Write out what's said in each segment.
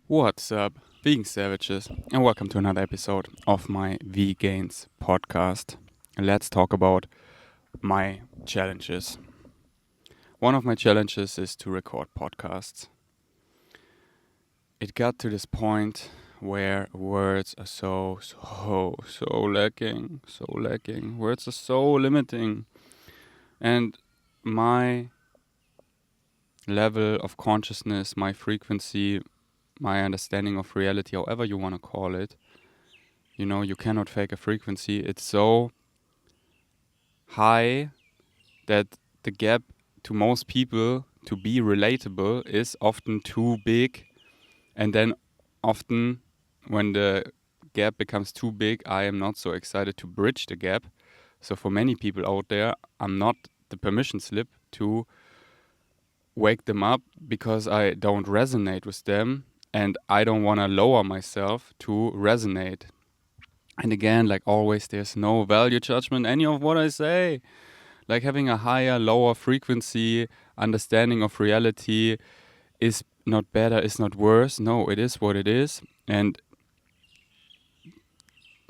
What's up, vegan savages, and welcome to another episode of my Vegans podcast. Let's talk about my challenges. One of my challenges is to record podcasts. It got to this point where words are so lacking. Words are so limiting. And my level of consciousness, my frequency, my understanding of reality, however you want to call it, you cannot fake a frequency. It's so high that the gap to most people to be relatable is often too big. And then often when the gap becomes too big, I am not so excited to bridge the gap. So for many people out there, I'm not the permission slip to wake them up because I don't resonate with them. And I don't want to lower myself to resonate. And again, like always, there's no value judgment any of what I say. Like having a higher, lower frequency understanding of reality is not better, is not worse. No, it is what it is. And,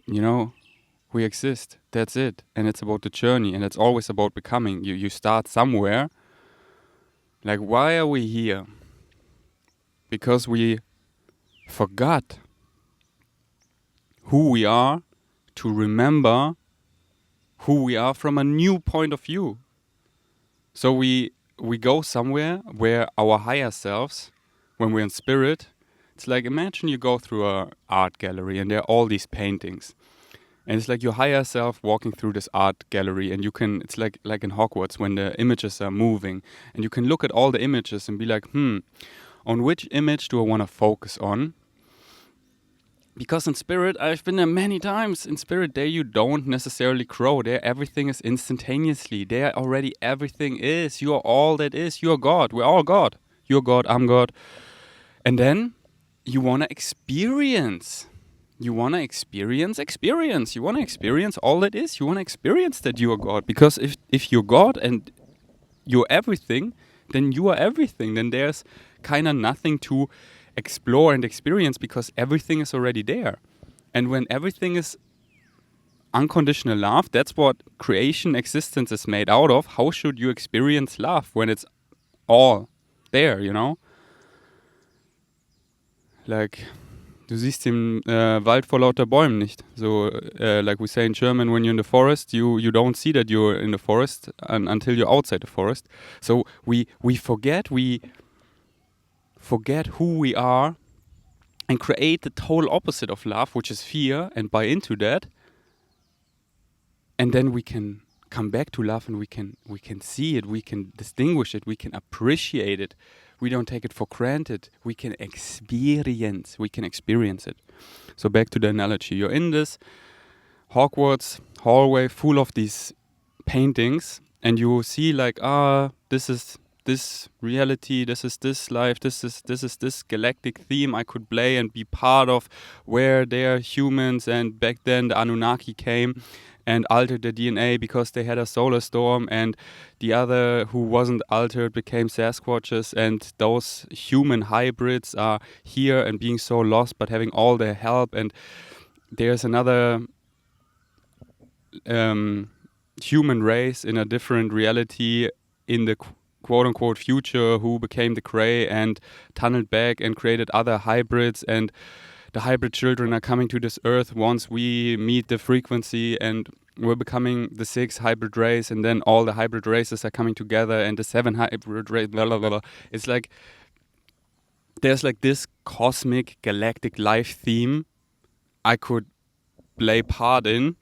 we exist. That's it. And it's about the journey. And it's always about becoming. You start somewhere. Like, why are we here? Because we forgot who we are to remember who we are from a new point of view. So we go somewhere where our higher selves, when we're in spirit, it's like imagine you go through a art gallery and there are all these paintings. And it's like your higher self walking through this art gallery, and it's like in Hogwarts when the images are moving, and you can look at all the images and be like, on which image do I want to focus on? Because in spirit, I've been there many times. In spirit, there you don't necessarily grow. There everything is instantaneously. There already everything is. You are all that is. You are God. We're all God. You're God. I'm God. And then you want to experience. You want to experience. You want to experience all that is. You want to experience that you are God. Because if you're God and you're everything, then you are everything. Then there's kind of nothing to explore and experience because everything is already there. And when everything is unconditional love, that's what creation existence is made out of. How should you experience love when it's all there, Like, du siehst den Wald vor lauter Bäumen nicht. So, like we say in German, when you're in the forest, you don't see that you're in the forest until you're outside the forest. So we forget who we are and create the total opposite of love, which is fear, and buy into that. And then we can come back to love and we can see it, we can distinguish it, we can appreciate it. We don't take it for granted. We can experience it. So back to the analogy. You're in this Hogwarts hallway full of these paintings and you see like, this is this reality, this is this life, this is this galactic theme I could play and be part of, where they're humans and back then the Anunnaki came and altered the DNA because they had a solar storm, and the other who wasn't altered became Sasquatches, and those human hybrids are here and being so lost but having all their help. And there's another human race in a different reality in the quote-unquote future who became the Grey and tunneled back and created other hybrids, and the hybrid children are coming to this earth once we meet the frequency, and we're becoming the 6th hybrid race, and then all the hybrid races are coming together and the 7 hybrid race, blah, blah, blah. It's like there's like this cosmic galactic life theme I could play part in,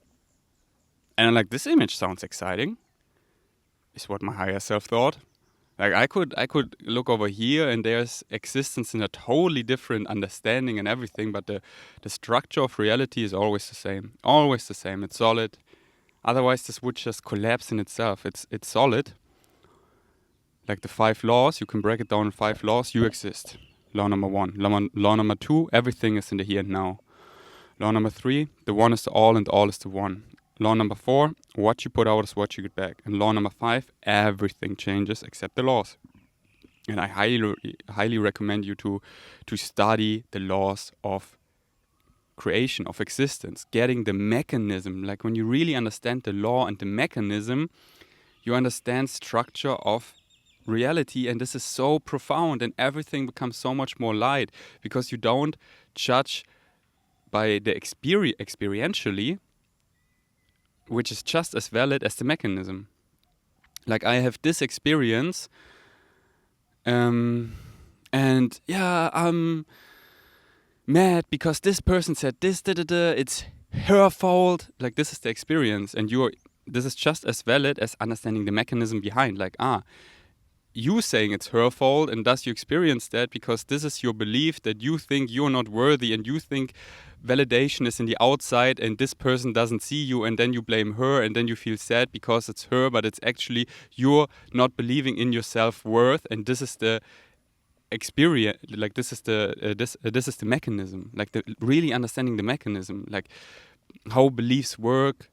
and I'm like, this image sounds exciting, is what my higher self thought. Like I could look over here and there's existence in a totally different understanding and everything, but the structure of reality is always the same. Always the same. It's solid. Otherwise this would just collapse in itself. It's solid. Like the 5 laws, you can break it down in 5 laws, you exist. Law number 1. Law number 2, everything is in the here and now. Law number 3, the one is the all and all is the one. Law number 4, what you put out is what you get back. And law number 5, everything changes except the laws. And I highly recommend you to study the laws of creation, of existence, getting the mechanism. Like when you really understand the law and the mechanism, you understand structure of reality, and this is so profound, and everything becomes so much more light because you don't judge by the experientially, which is just as valid as the mechanism. Like I have this experience, and yeah, I'm mad because this person said this, it's her fault. Like this is the experience, and this is just as valid as understanding the mechanism behind. Like, you saying it's her fault, and thus you experience that because this is your belief that you think you're not worthy, and you think validation is in the outside and this person doesn't see you, and then you blame her, and then you feel sad because it's her, but it's actually you're not believing in your self-worth, and this is the experience. Like this is the mechanism, like the really understanding the mechanism, like how beliefs work,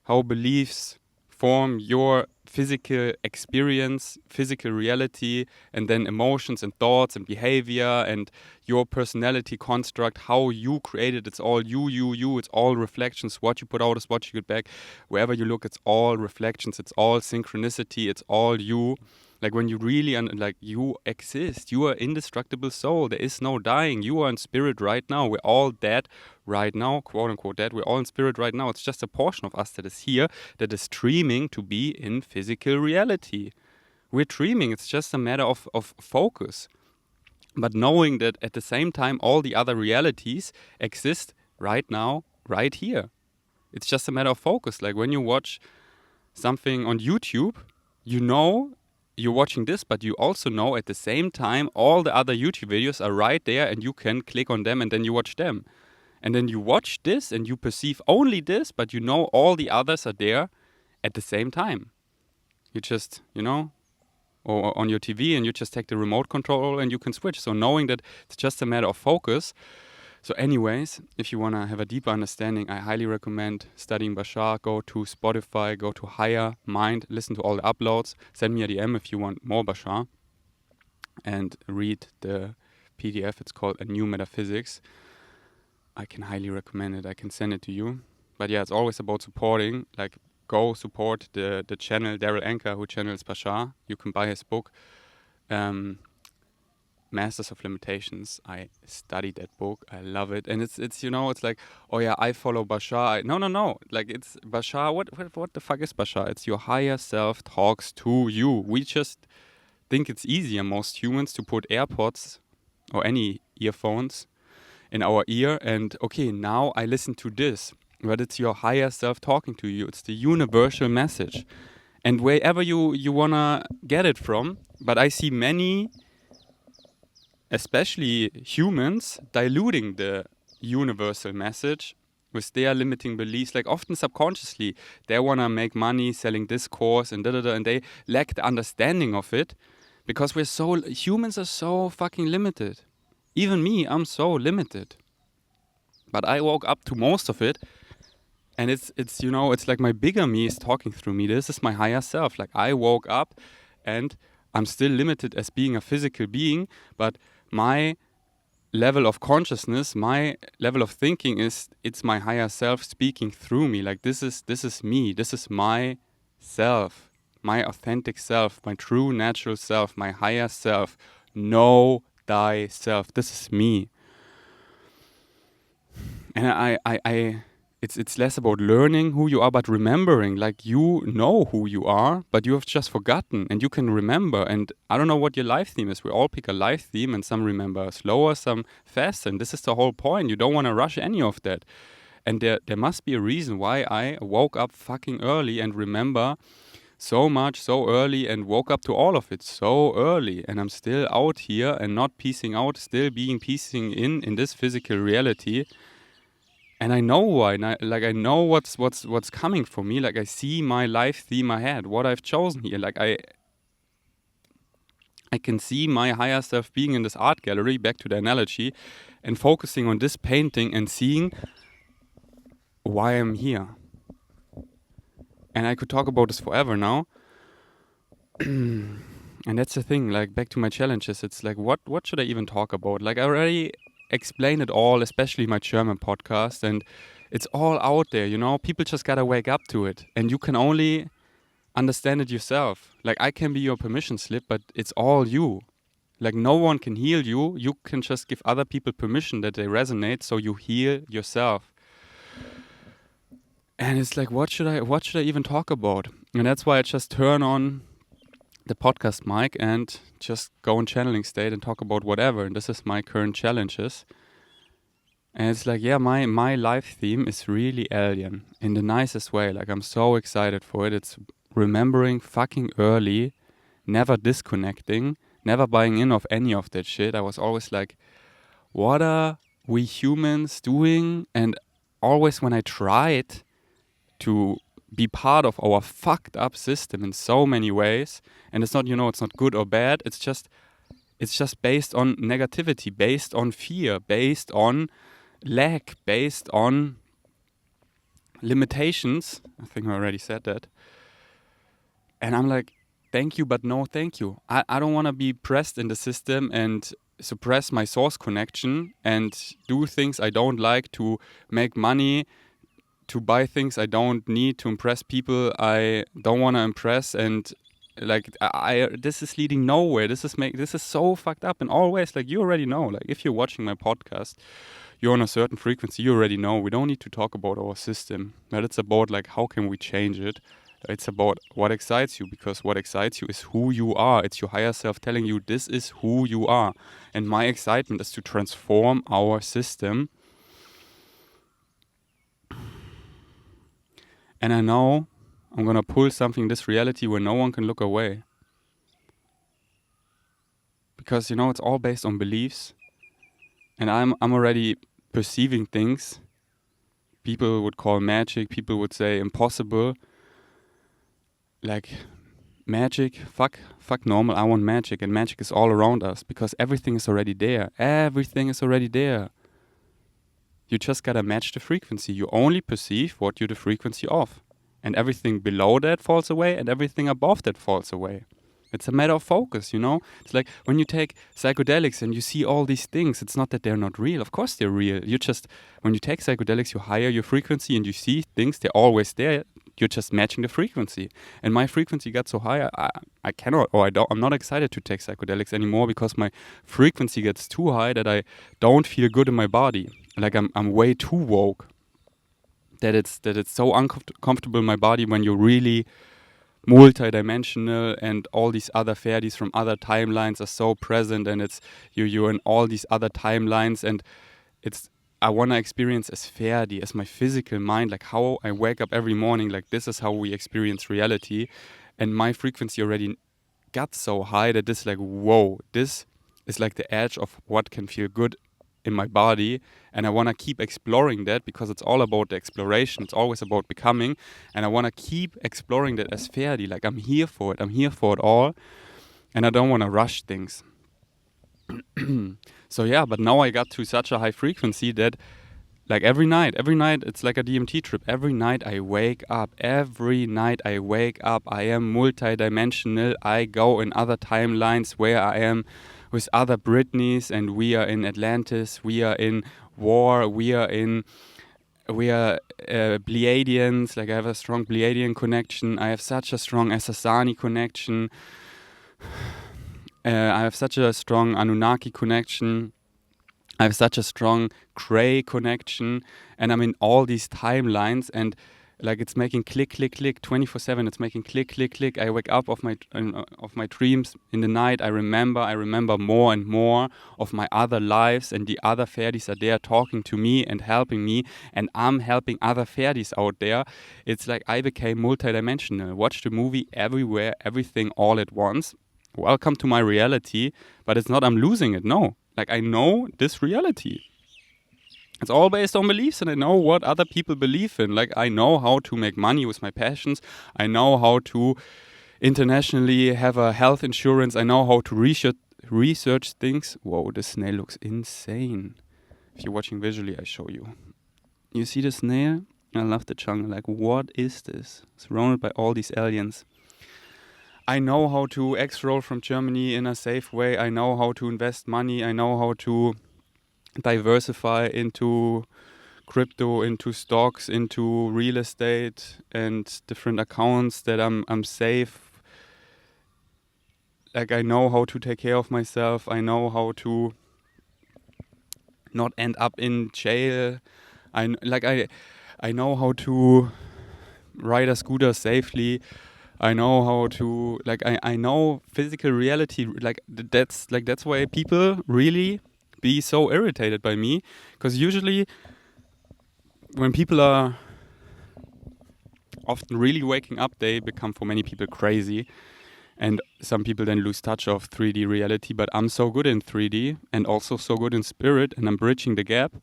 how beliefs form your physical experience, physical reality, and then emotions and thoughts and behavior and your personality construct, how you created. It's all you. It's all reflections. What you put out is what you get back. Wherever you look, it's all reflections. It's all synchronicity. It's all you. Like when you really, like you exist, you are indestructible soul. There is no dying. You are in spirit right now. We're all dead right now, quote unquote dead. We're all in spirit right now. It's just a portion of us that is here, that is dreaming to be in physical reality. We're dreaming. It's just a matter of focus. But knowing that at the same time, all the other realities exist right now, right here. It's just a matter of focus. Like when you watch something on YouTube, you know you're watching this, but you also know at the same time all the other YouTube videos are right there, and you can click on them and then you watch them. And then you watch this and you perceive only this, but you know all the others are there at the same time. You just, or on your TV, and you just take the remote control and you can switch. So knowing that it's just a matter of focus. So anyways, if you want to have a deeper understanding, I highly recommend studying Bashar. Go to Spotify, go to Higher Mind, listen to all the uploads. Send me a DM if you want more Bashar. And read the PDF. It's called A New Metaphysics. I can highly recommend it. I can send it to you. But yeah, it's always about supporting. Like, go support the channel, Daryl Anker, who channels Bashar. You can buy his book. Masters of Limitations. I studied that book. I love it. And it's it's like, oh yeah, I follow Bashar. No. Like, it's Bashar. What the fuck is Bashar? It's your higher self talks to you. We just think it's easier, most humans, to put AirPods or any earphones in our ear and, okay, now I listen to this. But it's your higher self talking to you. It's the universal message. And wherever you wanna get it from, but I see many, especially humans, diluting the universal message with their limiting beliefs. Like, often subconsciously, they want to make money selling this course and and they lack the understanding of it because humans are so fucking limited. Even me, I'm so limited. But I woke up to most of it, and it's like my bigger me is talking through me. This is my higher self. Like, I woke up and I'm still limited as being a physical being, but my level of consciousness, my level of thinking it's my higher self speaking through me. Like, this is me. This is my self, my authentic self, my true natural self, my higher self. Know thyself. This is me. And it's less about learning who you are, but remembering. Like, you know who you are, but you have just forgotten, and you can remember. And I don't know what your life theme is. We all pick a life theme, and some remember slower, some faster. And this is the whole point. You don't want to rush any of that. And there must be a reason why I woke up fucking early and remember so much so early, and woke up to all of it so early. And I'm still out here and not piecing out, still piecing in this physical reality. And I know why. And I know what's coming for me. Like, I see my life theme ahead, what I've chosen here. Like, I can see my higher self being in this art gallery, back to the analogy, and focusing on this painting and seeing why I'm here. And I could talk about this forever now. And that's the thing, like back to my challenges, it's like what should I even talk about? Like I already explained it all, especially my German podcast, and it's all out there, you know? People just gotta wake up to it. And you can only understand it yourself. Like I can be your permission slip, but it's all you. Like no one can heal you. You can just give other people permission that they resonate, so you heal yourself. And it's like what should I even talk about? And that's why I just turn on the podcast mic and just go in channeling state and talk about whatever. And this is my current challenges. And it's like, yeah, my life theme is really alien in the nicest way. Like I'm so excited for it. It's remembering fucking early, never disconnecting, never buying in of any of that shit. I was always like, what are we humans doing? And always when I tried to be part of our fucked up system in so many ways, and it's not, you know, it's not good or bad, it's just based on negativity, based on fear, based on lack, based on limitations. I think I already said that. And I'm like, thank you, but no thank you. I don't want to be pressed in the system and suppress my source connection and do things I don't like to make money, to buy things I don't need, to impress people I don't want to impress. And like I this is leading nowhere. This is so fucked up in all ways. Like you already know, like if you're watching my podcast, you're on a certain frequency, you already know we don't need to talk about our system, but it's about like how can we change it. It's about what excites you, because what excites you is who you are. It's your higher self telling you this is who you are. And my excitement is to transform our system. And I know I'm gonna pull something in this reality where no one can look away. Because you know it's all based on beliefs. And I'm already perceiving things people would call magic, people would say impossible. Like magic, fuck normal, I want magic. And magic is all around us because everything is already there. Everything is already there. You just gotta match the frequency. You only perceive what you're the frequency of. And everything below that falls away and everything above that falls away. It's a matter of focus, you know? It's like when you take psychedelics and you see all these things, it's not that they're not real. Of course they're real. When you take psychedelics, you higher your frequency and you see things, they're always there. You're just matching the frequency. And my frequency got so high, I cannot, or I'm not excited to take psychedelics anymore because my frequency gets too high that I don't feel good in my body. Like I'm way too woke. That it's so uncomfortable in my body when you're really multidimensional and all these other Ferdis from other timelines are so present, and it's you're in all these other timelines, and it's I want to experience as Ferdi, as my physical mind, like how I wake up every morning, like this is how we experience reality. And my frequency already got so high that this like, whoa, this is like the edge of what can feel good in my body. And I want to keep exploring that because it's all about the exploration. It's always about becoming. And I want to keep exploring that as Ferdi. Like I'm here for it. I'm here for it all. And I don't want to rush things. So yeah, but now I got to such a high frequency that like every night it's like a DMT trip. Every night I wake up. I am multidimensional. I go in other timelines where I am with other Britneys, and we are in Atlantis. We are in war. We are Pleiadians. Like I have a strong Pleiadian connection. I have such a strong Asasani connection. I have such a strong Anunnaki connection. I have such a strong Cray connection, and I'm in all these timelines, and like it's making click, click, click 24/7. It's making click, click, click. I wake up of my dreams in the night. I remember more and more of my other lives, and the other Ferdis are there talking to me and helping me, and I'm helping other Ferdis out there. It's like I became multidimensional. Watch the movie Everywhere, Everything, All at Once. Welcome to my reality, but it's not I'm losing it, no. Like I know this reality. It's all based on beliefs, and I know what other people believe in. Like I know how to make money with my passions. I know how to internationally have a health insurance. I know how to research things. Whoa, this snail looks insane. If you're watching visually, I show you. You see the snail? I love the jungle. Like what is this? Surrounded by all these aliens. I know how to X-roll from Germany in a safe way. I know how to invest money. I know how to diversify into crypto, into stocks, into real estate and different accounts that I'm safe. Like I know how to take care of myself. I know how to not end up in jail. I know how to ride a scooter safely. I know how to I know physical reality. That's why people really be so irritated by me, because usually when people are often really waking up, they become for many people crazy, and some people then lose touch of 3D reality. But I'm so good in 3D and also so good in spirit, and I'm bridging the gap.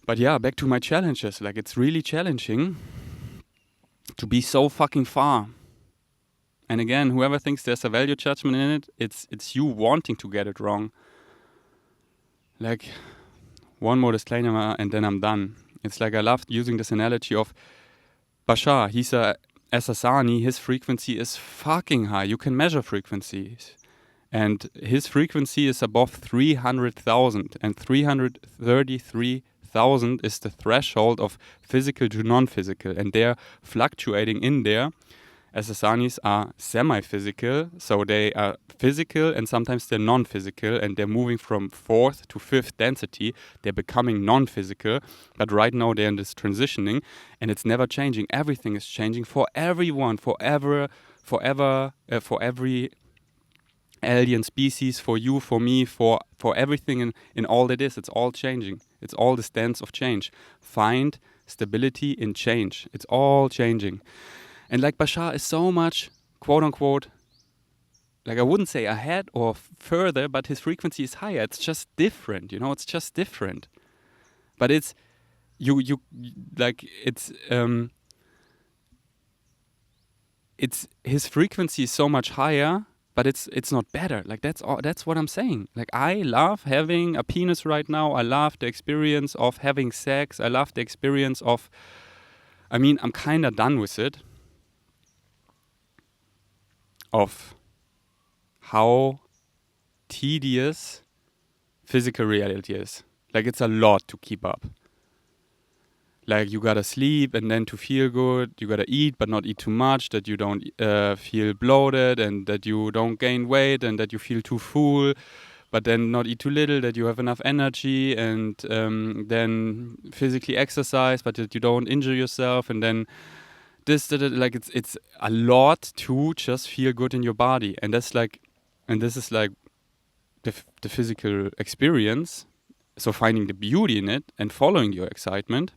But yeah, back to my challenges. Like it's really challenging to be so fucking far. And again, whoever thinks there's a value judgment in it, it's you wanting to get it wrong. Like, one more disclaimer and then I'm done. It's like I love using this analogy of Bashar. He's a Asasani. His frequency is fucking high. You can measure frequencies. And his frequency is above 300,000. And 333,000 is the threshold of physical to non-physical. And they're fluctuating in there. Asasanis are semi-physical, so they are physical and sometimes they're non-physical, and they're moving from 4th to 5th density. They're becoming non-physical, but right now they're in this transitioning, and it's never changing. Everything is changing for everyone, for every alien species, for you, for me, for everything in all that is. It's all changing. It's all the stance of change. Find stability in change. It's all changing. And like Bashar is so much, quote unquote, like I wouldn't say ahead or further, but his frequency is higher. It's just different, it's just different. But it's, his frequency is so much higher, but it's not better. Like that's what I'm saying. Like I love having a penis right now. I love the experience of having sex. I love the experience of, I'm kind of done with it. Of how tedious physical reality is. Like it's a lot to keep up. Like you gotta sleep and then to feel good, you gotta eat but not eat too much, that you don't feel bloated and that you don't gain weight and that you feel too full, but then not eat too little, that you have enough energy, and then physically exercise but that you don't injure yourself, and then it's a lot to just feel good in your body, and this is like the physical experience. So finding the beauty in it and following your excitement,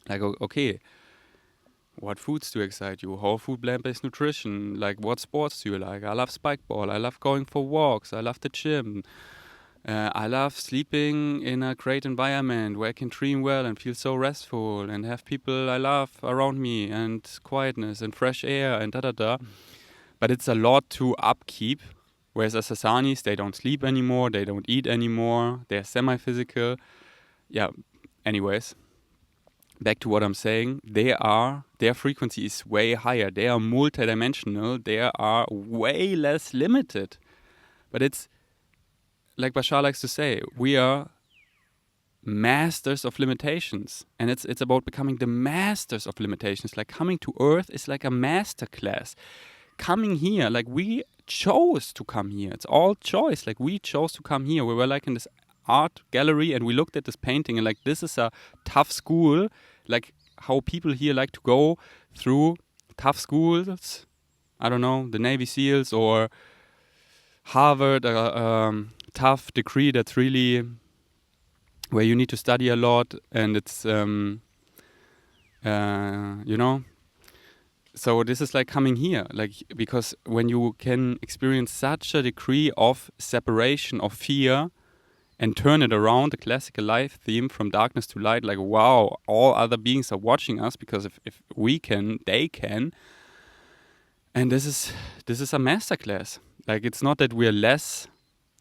like okay, what foods do excite you? Whole food, plant-based nutrition. Like what sports do you like? I love spikeball. I love going for walks. I love the gym. I love sleeping in a great environment where I can dream well and feel so restful and have people I love around me and quietness and fresh air and da-da-da. But it's a lot to upkeep, whereas as Asasanis, they don't sleep anymore, they don't eat anymore, they're semi-physical. Yeah, anyways, back to what I'm saying, their frequency is way higher, they are multidimensional, they are way less limited. But it's, like Bashar likes to say, we are masters of limitations, and it's about becoming the masters of limitations. Like coming to Earth is like a master class. Coming here, like we chose to come here. It's all choice. Like we chose to come here. We were like in this art gallery and we looked at this painting and like this is a tough school. Like how people here like to go through tough schools. I don't know, the Navy SEALs or Harvard, tough degree that's really where you need to study a lot, and it's so this is like coming here, like because when you can experience such a degree of separation, of fear, and turn it around, the classical life theme from darkness to light, like wow, all other beings are watching us, because if we can, they can. And this is a masterclass. Like it's not that we're less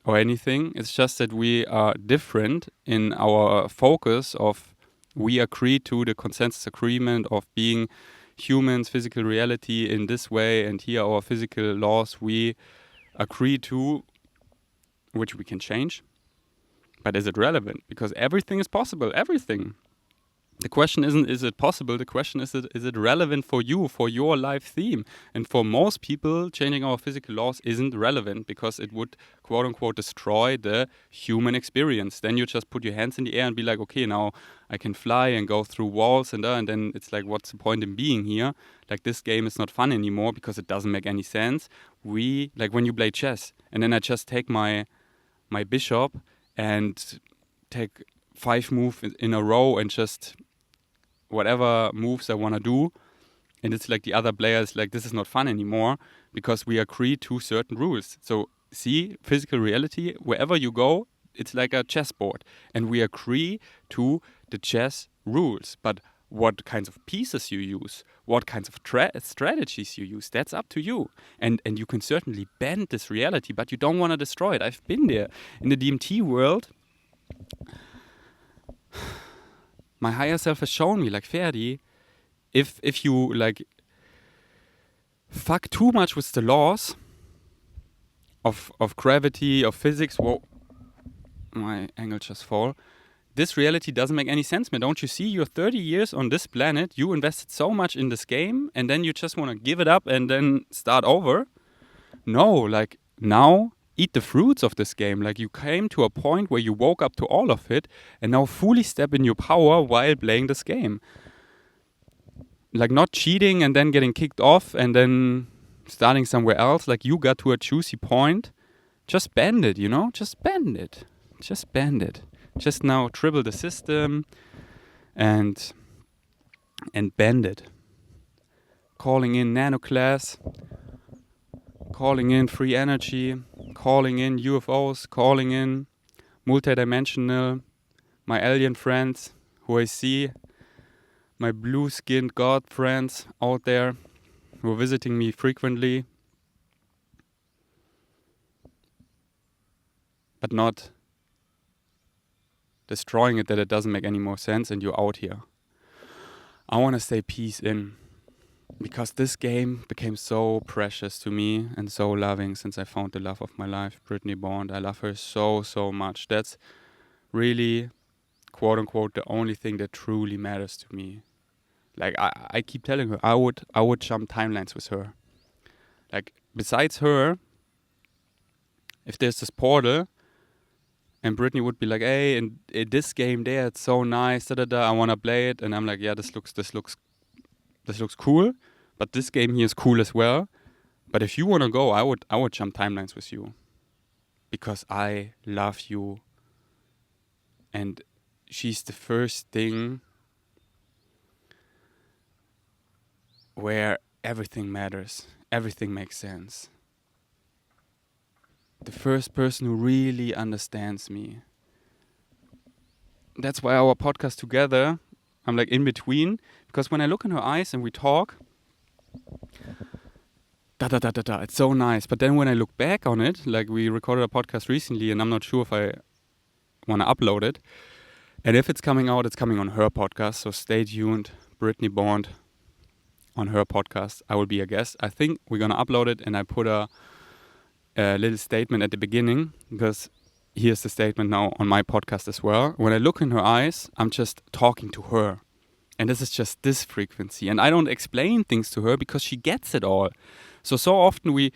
or anything, it's just that we are different in our focus of, we agree to the consensus agreement of being humans, physical reality in this way, and here are our physical laws we agree to, which we can change. But is it relevant? Because everything is possible, everything. The question isn't, is it possible? The question is it relevant for you, for your life theme? And for most people, changing our physical laws isn't relevant because it would, quote unquote, destroy the human experience. Then you just put your hands in the air and be like, okay, now I can fly and go through walls and then it's like, what's the point in being here? Like, this game is not fun anymore because it doesn't make any sense. Like when you play chess and then I just take my bishop and take 5 moves in a row and just whatever moves I want to do, and it's like the other player is like, this is not fun anymore because we agree to certain rules. So see, physical reality, wherever you go, it's like a chessboard, and we agree to the chess rules. But what kinds of pieces you use, what kinds of strategies you use, that's up to you. And you can certainly bend this reality, but you don't want to destroy it. I've been there. In the DMT world, my higher self has shown me, like, Ferdi, if you like fuck too much with the laws of gravity, of physics, whoa, my angle just fall. This reality doesn't make any sense, man. Don't you see? You're 30 years on this planet. You invested so much in this game, and then you just want to give it up and then start over. No, like, now eat the fruits of this game. Like, you came to a point where you woke up to all of it and now fully step in your power while playing this game. Like, not cheating and then getting kicked off and then starting somewhere else. Like, you got to a juicy point. Just bend it, you know? Just bend it. Just bend it. Just now dribble the system and bend it. Calling in nanoclass, calling in free energy, calling in UFOs, calling in multidimensional, my alien friends who I see, my blue-skinned god friends out there who are visiting me frequently, but not destroying it that it doesn't make any more sense and you're out here. I want to say peace in, because this game became so precious to me and so loving since I found the love of my life, Brittany Bond. I love her so, so much. That's really, quote unquote, the only thing that truly matters to me. Like, I keep telling her I would jump timelines with her. Like, besides her, if there's this portal and Brittany would be like, hey, in this game there, it's so nice, I want to play it. And I'm like, yeah, this looks cool, but this game here is cool as well. But if you want to go, I would jump timelines with you because I love you. And she's the first thing where everything matters, everything makes sense. The first person who really understands me. That's why our podcast together, I'm like in between, because when I look in her eyes and we talk, it's so nice. But then when I look back on it, like, we recorded a podcast recently and I'm not sure if I want to upload it. And if it's coming out, it's coming on her podcast. So stay tuned. Brittany Bond on her podcast. I will be a guest. I think we're going to upload it, and I put a little statement at the beginning, because here's the statement now on my podcast as well. When I look in her eyes, I'm just talking to her. And this is just this frequency. And I don't explain things to her because she gets it all. So often we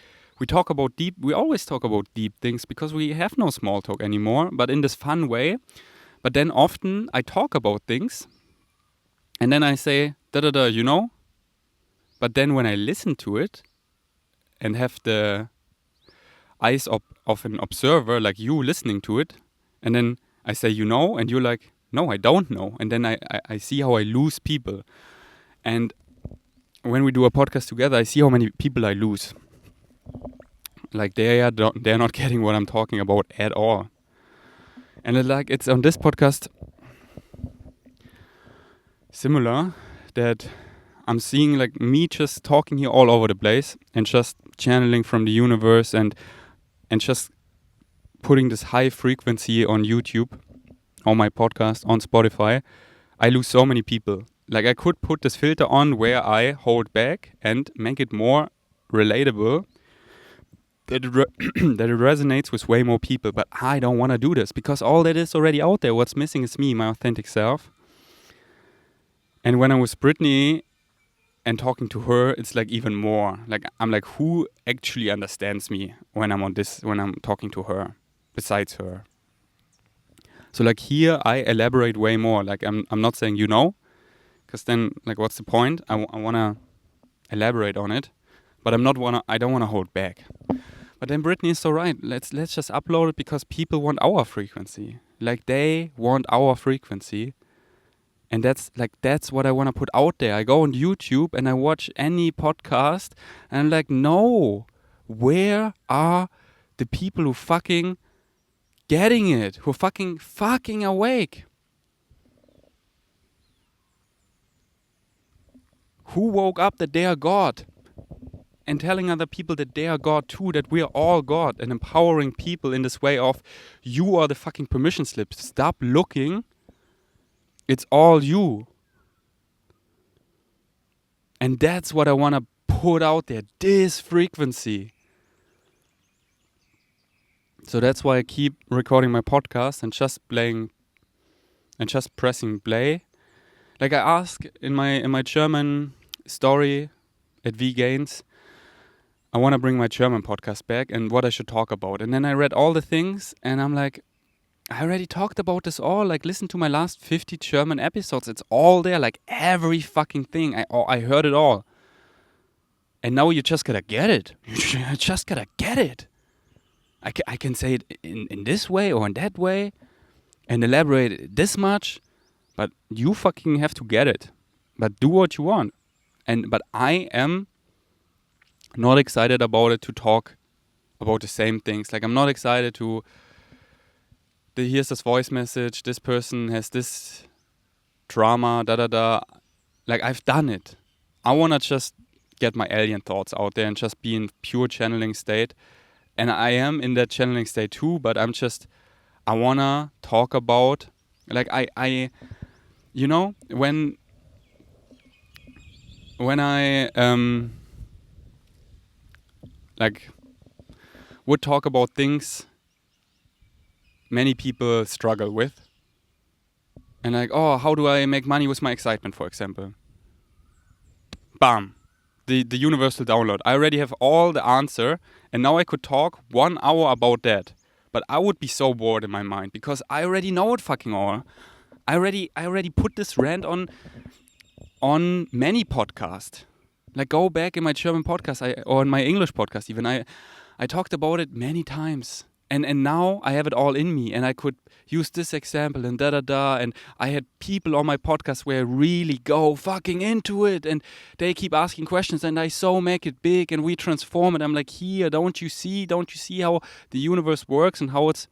talk about we always talk about deep things because we have no small talk anymore, but in this fun way. But then often I talk about things and then I say, you know? But then when I listen to it and have the eyes of an observer, like you listening to it, and then I say, you know, and you're like, no, I don't know. And then I see how I lose people. And when we do a podcast together, I see how many people I lose. Like, they're not getting what I'm talking about at all. And it's on this podcast similar, that I'm seeing like me just talking here all over the place and just channeling from the universe and just putting this high frequency on YouTube, on my podcast, on Spotify. I lose so many people. Like I could put this filter on where I hold back and make it more relatable, that that it resonates with way more people. But I don't want to do this because all that is already out there. What's missing is me, my authentic self. And when I'm with Brittany and talking to her, it's like even more. Like I'm like, who actually understands me when I'm talking to her, besides her? So like here I elaborate way more. Like I'm not saying because then like what's the point? I wanna elaborate on it, but I don't wanna hold back. But then Brittany is so right. Let's just upload it because people want our frequency. Like they want our frequency. And that's what I want to put out there. I go on YouTube and I watch any podcast and I'm like, no, where are the people who fucking getting it? Who fucking awake? Who woke up that they are God? And telling other people that they are God too, that we are all God, and empowering people in this way of, you are the fucking permission slip. Stop looking. It's all you. And that's what I want to put out there. This frequency. So that's why I keep recording my podcast and just playing and just pressing play. Like I ask in my German story at V Gains, I want to bring my German podcast back and what I should talk about. And then I read all the things and I'm like, I already talked about this all. Like, listen to my last 50 German episodes. It's all there. Like, every fucking thing. I heard it all. And now you just gotta get it. You just gotta get it. I can say it in this way or in that way and elaborate it this much. But you fucking have to get it. But do what you want. But I am not excited about it to talk about the same things. Like, I'm not excited to... Here's this voice message, this person has this drama, Like, I've done it. I want to just get my alien thoughts out there and just be in pure channeling state. And I am in that channeling state too, but I want to talk about, like, I you know, when I, like, would talk about things many people struggle with. And like, oh, how do I make money with my excitement, for example? Bam. The universal download. I already have all the answer. And now I could talk 1 hour about that. But I would be so bored in my mind because I already know it fucking all. I already put this rant on many podcasts. Like, go back in my German podcast or in my English podcast even. I talked about it many times. And now I have it all in me and I could use this example and and I had people on my podcast where I really go fucking into it and they keep asking questions and I so make it big and we transform it. I'm like, here, don't you see how the universe works and how it's...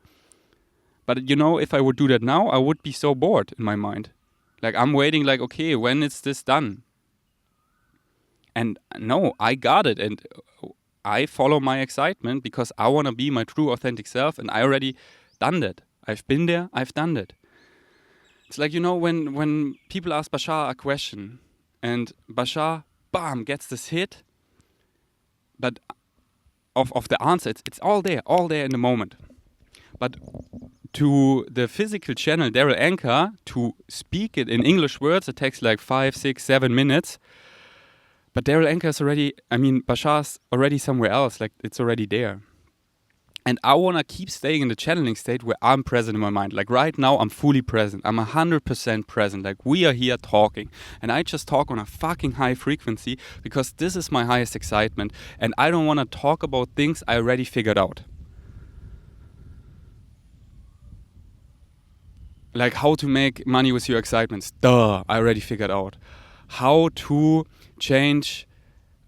But you know, if I would do that now, I would be so bored in my mind. Like, I'm waiting like, okay, when is this done? And no, I got it. And I follow my excitement because I want to be my true authentic self and I already done that. I've been there, I've done that. It's like, you know, when people ask Bashar a question and Bashar, bam, gets this hit, but of the answer, it's all there in the moment. But to the physical channel, Daryl Anchor, to speak it in English words, it takes like 5, 6, 7 minutes. But Daryl Anchor is Bashar's already somewhere else, like it's already there. And I want to keep staying in the channeling state where I'm present in my mind. Like right now, I'm fully present. I'm 100% present. Like we are here talking. And I just talk on a fucking high frequency because this is my highest excitement. And I don't want to talk about things I already figured out. Like how to make money with your excitements. Duh, I already figured out. How to change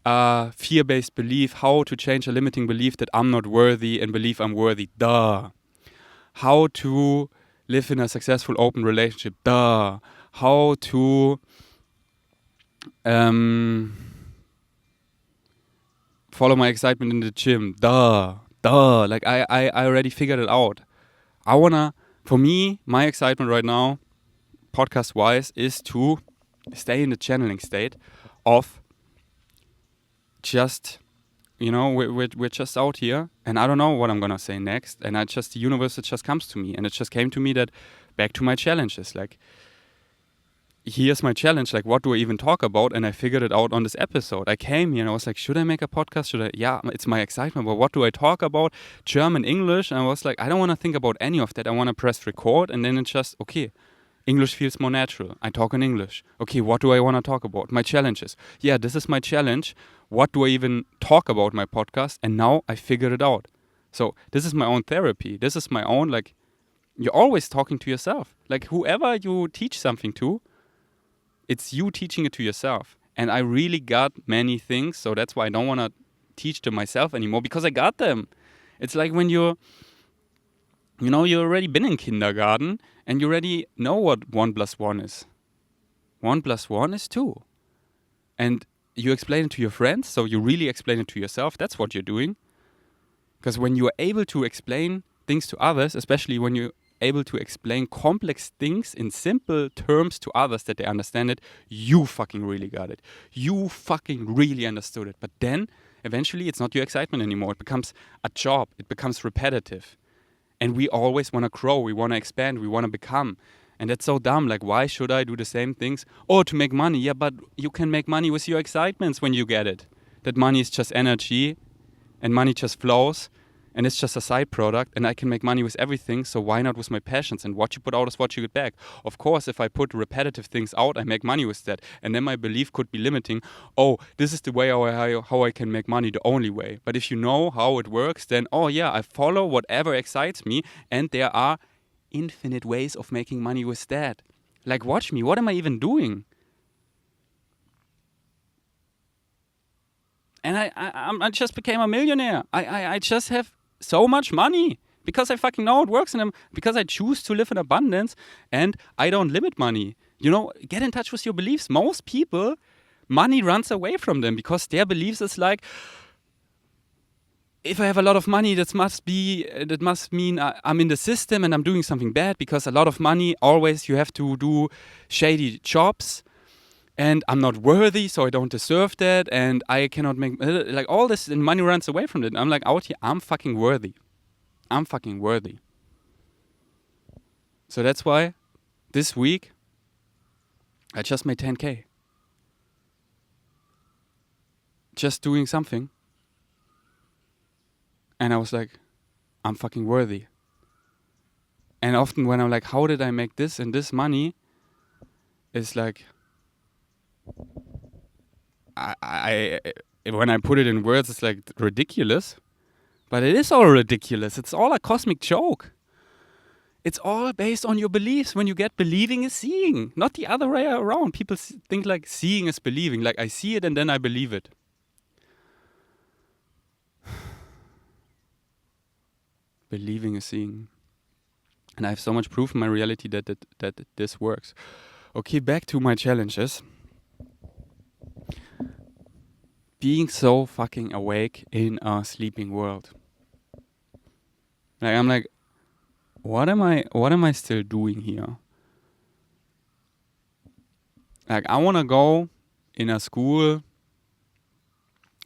fear-based belief, how to change a limiting belief that I'm not worthy and believe I'm worthy. Duh. How to live in a successful open relationship. Duh. How to follow my excitement in the gym. Duh. Like I already figured it out. For me, my excitement right now, podcast-wise, is to stay in the channeling state of just, we're just out here, and I don't know what I'm gonna say next, and the universe, it just comes to me, and it just came to me that back to my challenges, like, here's my challenge, like, what do I even talk about? And I figured it out on this episode. I came here and I was like, should I make a podcast? Yeah, it's my excitement, but what do I talk about? German, English? And I was like, I don't want to think about any of that. I want to press record, and then it's just, okay, English feels more natural. I talk in English. Okay, what do I want to talk about? My challenges. Yeah, this is my challenge. What do I even talk about my podcast? And now I figured it out. So this is my own therapy. This is my own, like, you're always talking to yourself. Like, whoever you teach something to, it's you teaching it to yourself. And I really got many things, so that's why I don't want to teach them myself anymore, because I got them. It's like when you've already been in kindergarten and you already know what 1 + 1 is. 1 + 1 is 2. And you explain it to your friends, so you really explain it to yourself. That's what you're doing. Because when you are able to explain things to others, especially when you're able to explain complex things in simple terms to others that they understand it, you fucking really got it. You fucking really understood it. But then, eventually, it's not your excitement anymore. It becomes a job. It becomes repetitive. And we always want to grow. We want to expand. We want to become. And that's so dumb. Like, why should I do the same things? Oh, to make money. Yeah, but you can make money with your excitements when you get it. That money is just energy, and money just flows, and it's just a side product, and I can make money with everything, so why not with my passions? And what you put out is what you get back. Of course, if I put repetitive things out, I make money with that. And then my belief could be limiting. Oh, this is the way how I can make money, the only way. But if you know how it works, then, oh yeah, I follow whatever excites me, and there are infinite ways of making money with that. Like, watch me, what am I even doing? And I just became a millionaire. I just have so much money because I fucking know it works, and because I choose to live in abundance, and I don't limit money. Get in touch with your beliefs. Most people, money runs away from them because their beliefs is like, if I have a lot of money, that must mean I'm in the system and I'm doing something bad, because a lot of money, always you have to do shady jobs, and I'm not worthy, so I don't deserve that, and I cannot make, like, all this, and money runs away from it. And I'm like, out here, I'm fucking worthy. I'm fucking worthy. So that's why this week I just made 10K. Just doing something. And I was like, I'm fucking worthy. And often when I'm like, how did I make this and this money? It's like, I when I put it in words, it's like ridiculous. But it is all ridiculous. It's all a cosmic joke. It's all based on your beliefs. When you get believing is seeing, not the other way around. People think like seeing is believing. Like, I see it and then I believe it. Believing is seeing. And I have so much proof in my reality that this works. Okay, back to my challenges. Being so fucking awake in a sleeping world. Like, I'm like, what am I still doing here? Like, I want to go in a school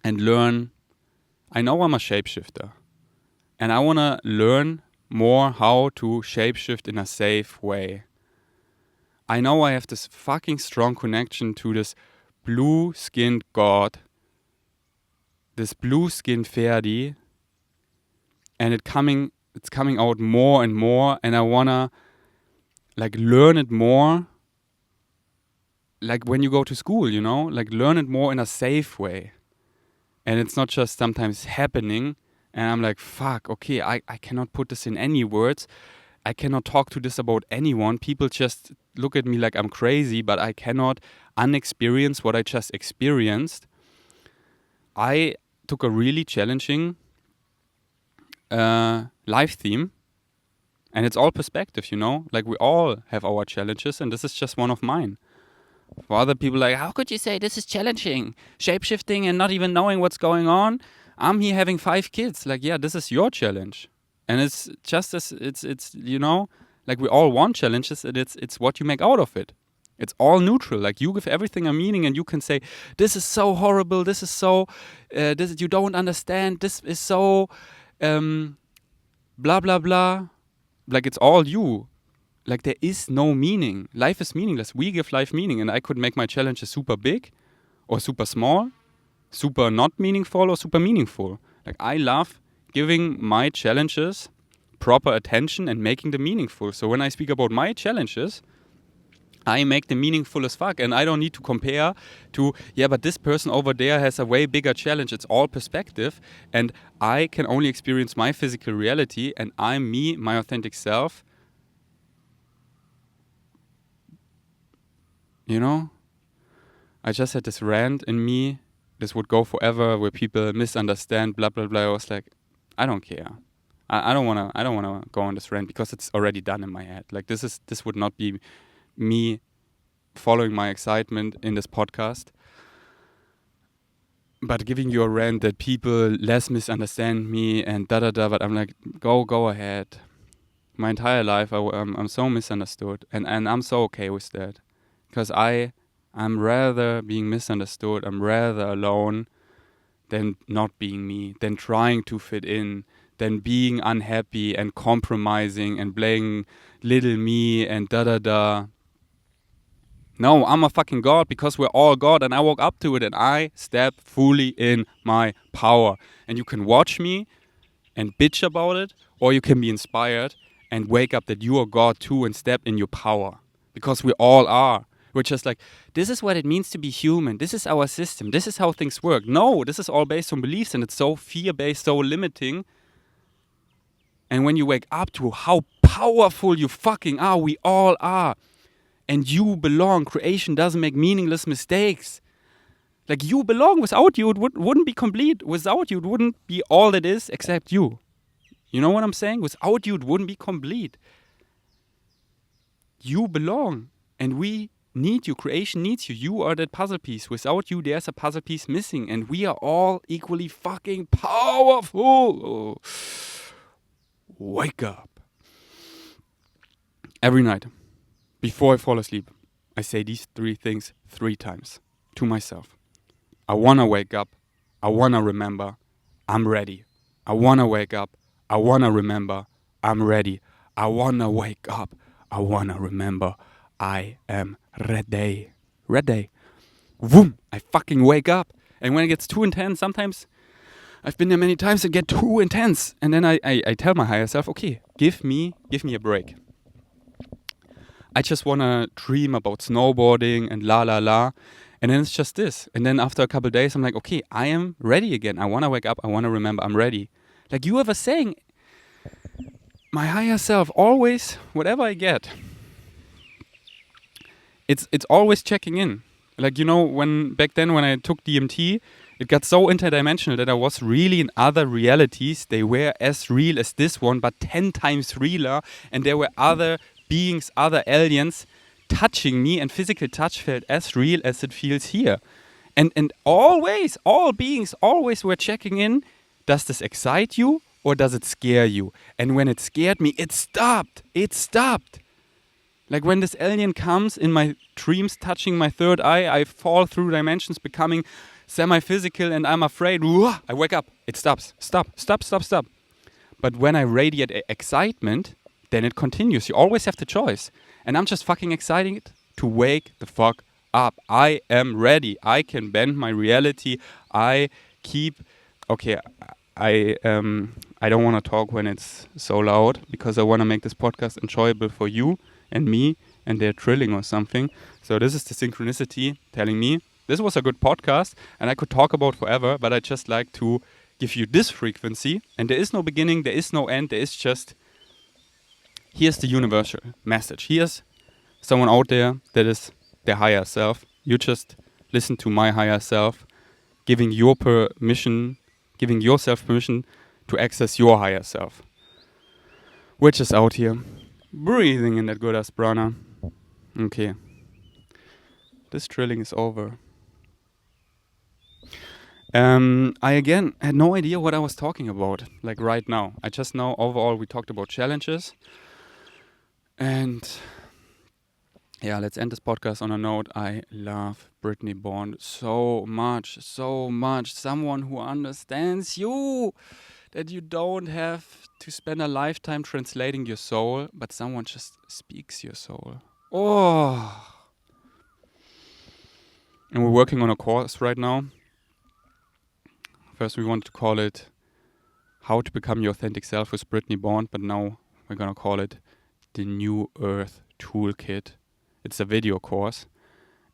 and learn. I know I'm a shapeshifter, and I want to learn more how to shapeshift in a safe way. I know I have this fucking strong connection to this blue-skinned god, this blue-skinned Ferdi, and it's coming out more and more, and I wanna like learn it more. Like when you go to school, like learn it more in a safe way. And it's not just sometimes happening, and I'm like, fuck, okay, I cannot put this in any words. I cannot talk to this about anyone. People just look at me like I'm crazy, but I cannot unexperience what I just experienced. I took a really challenging life theme, and it's all perspective, like we all have our challenges, and this is just one of mine. For other people, like, how could you say this is challenging, shape-shifting and not even knowing what's going on? I'm here having 5 kids. Like, yeah, this is your challenge, and it's just as it's like we all want challenges, and it's what you make out of it. It's all neutral. Like, you give everything a meaning, and you can say, this is so horrible, this is so, you don't understand, this is so, blah, blah, blah. Like, it's all you. Like, there is no meaning. Life is meaningless. We give life meaning, and I could make my challenges super big or super small, super not meaningful or super meaningful. Like, I love giving my challenges proper attention and making them meaningful. So when I speak about my challenges, I make them meaningful as fuck, and I don't need to compare to, yeah, but this person over there has a way bigger challenge. It's all perspective, and I can only experience my physical reality, and I'm me, my authentic self. You know? I just had this rant in me. This would go forever, where people misunderstand, blah, blah, blah. I was like, I don't care. I don't wanna go on this rant, because it's already done in my head. Like, this would not be me following my excitement in this podcast. But giving you a rant that people less misunderstand me and da-da-da, but I'm like, go ahead. My entire life, I'm so misunderstood, and I'm so okay with that. Because I'm rather being misunderstood, I'm rather alone than not being me, than trying to fit in, than being unhappy and compromising and playing little me and da-da-da. No, I'm a fucking God, because we're all God, and I woke up to it, and I step fully in my power. And you can watch me and bitch about it, or you can be inspired and wake up that you are God too and step in your power. Because we all are. We're just like, this is what it means to be human. This is our system. This is how things work. No, this is all based on beliefs, and it's so fear-based, so limiting. And when you wake up to how powerful you fucking are, we all are. And you belong. Creation doesn't make meaningless mistakes. Like, you belong. Without you, it wouldn't be complete. Without you, it wouldn't be all it is except you. You know what I'm saying? Without you, it wouldn't be complete. You belong. And we need you. Creation needs you. You are that puzzle piece. Without you, there's a puzzle piece missing. And we are all equally fucking powerful. Oh. Wake up. Every night, before I fall asleep, I say these 3 things 3 times to myself. I want to wake up. I want to remember. I'm ready. I want to wake up. I want to remember. I'm ready. I want to wake up. I want to remember. I am ready. Ready. Boom. I fucking wake up. And when it gets too intense, sometimes, I've been there many times, it gets too intense. And then I tell my higher self, okay, give me a break. I just want to dream about snowboarding and la la la. And then it's just this. And then after a couple of days, I'm like, okay, I am ready again. I want to wake up. I want to remember. I'm ready. Like, you have a saying, my higher self, always, whatever I get, it's always checking in. Like, you know, back then when I took DMT, it got so interdimensional that I was really in other realities. They were as real as this one, but 10 times realer. And there were other beings, other aliens touching me, and physical touch felt as real as it feels here. And always, all beings always were checking in. Does this excite you or does it scare you? And when it scared me, it stopped. It stopped. Like, when this alien comes in my dreams, touching my third eye, I fall through dimensions, becoming semi-physical, and I'm afraid. I wake up. It stops. Stop. But when I radiate excitement, then it continues. You always have the choice. And I'm just fucking excited to wake the fuck up. I am ready. I can bend my reality. I don't want to talk when it's so loud, because I want to make this podcast enjoyable for you and me, and they're trilling or something. So this is the synchronicity telling me this was a good podcast, and I could talk about forever, but I just like to give you this frequency, and there is no beginning, there is no end, there is just, here's the universal message. Here's someone out there that is their higher self. You just listen to my higher self, giving yourself permission to access your higher self, which is out here, breathing in that good ass prana. Okay. This drilling is over. I again had no idea what I was talking about, like right now. I just know overall we talked about challenges. And yeah, let's end this podcast on a note. I love Brittany Bond so much, so much. Someone who understands you, that you don't have to spend a lifetime translating your soul, but someone just speaks your soul. Oh. And we're working on a course right now. First, we wanted to call it How to Become Your Authentic Self with Brittany Bond, but now we're going to call it the New Earth Toolkit. It's a video course.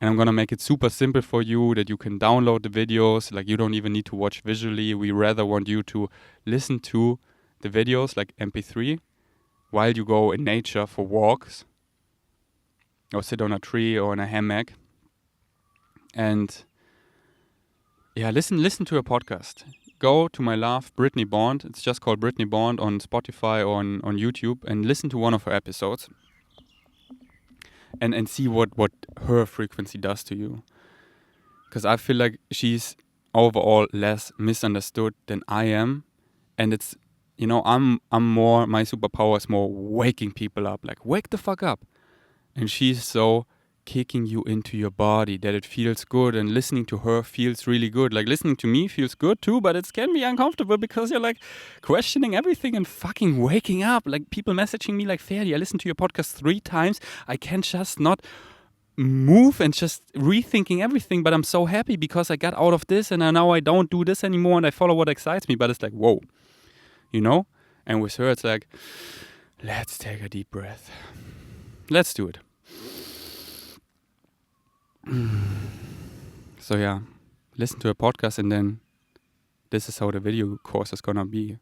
And I'm going to make it super simple for you that you can download the videos. Like, you don't even need to watch visually. We rather want you to listen to the videos like MP3 while you go in nature for walks or sit on a tree or in a hammock. And yeah, listen to a podcast. Go to my love, Brittany Bond. It's just called Brittany Bond on Spotify or on YouTube, and listen to one of her episodes. And see what her frequency does to you. Because I feel like she's overall less misunderstood than I am. And it's, I'm more, my superpower is more waking people up. Like, wake the fuck up. And she's so kicking you into your body that it feels good, and listening to her feels really good. Like, listening to me feels good too, but it can be uncomfortable because you're like questioning everything and fucking waking up. Like, people messaging me like, Ferdi, I listened to your podcast 3 times. I can just not move and just rethinking everything, but I'm so happy because I got out of this and now I don't do this anymore and I follow what excites me. But it's like, whoa, And with her, it's like, let's take a deep breath. Let's do it. So yeah, listen to a podcast, and then this is how the video course is gonna be.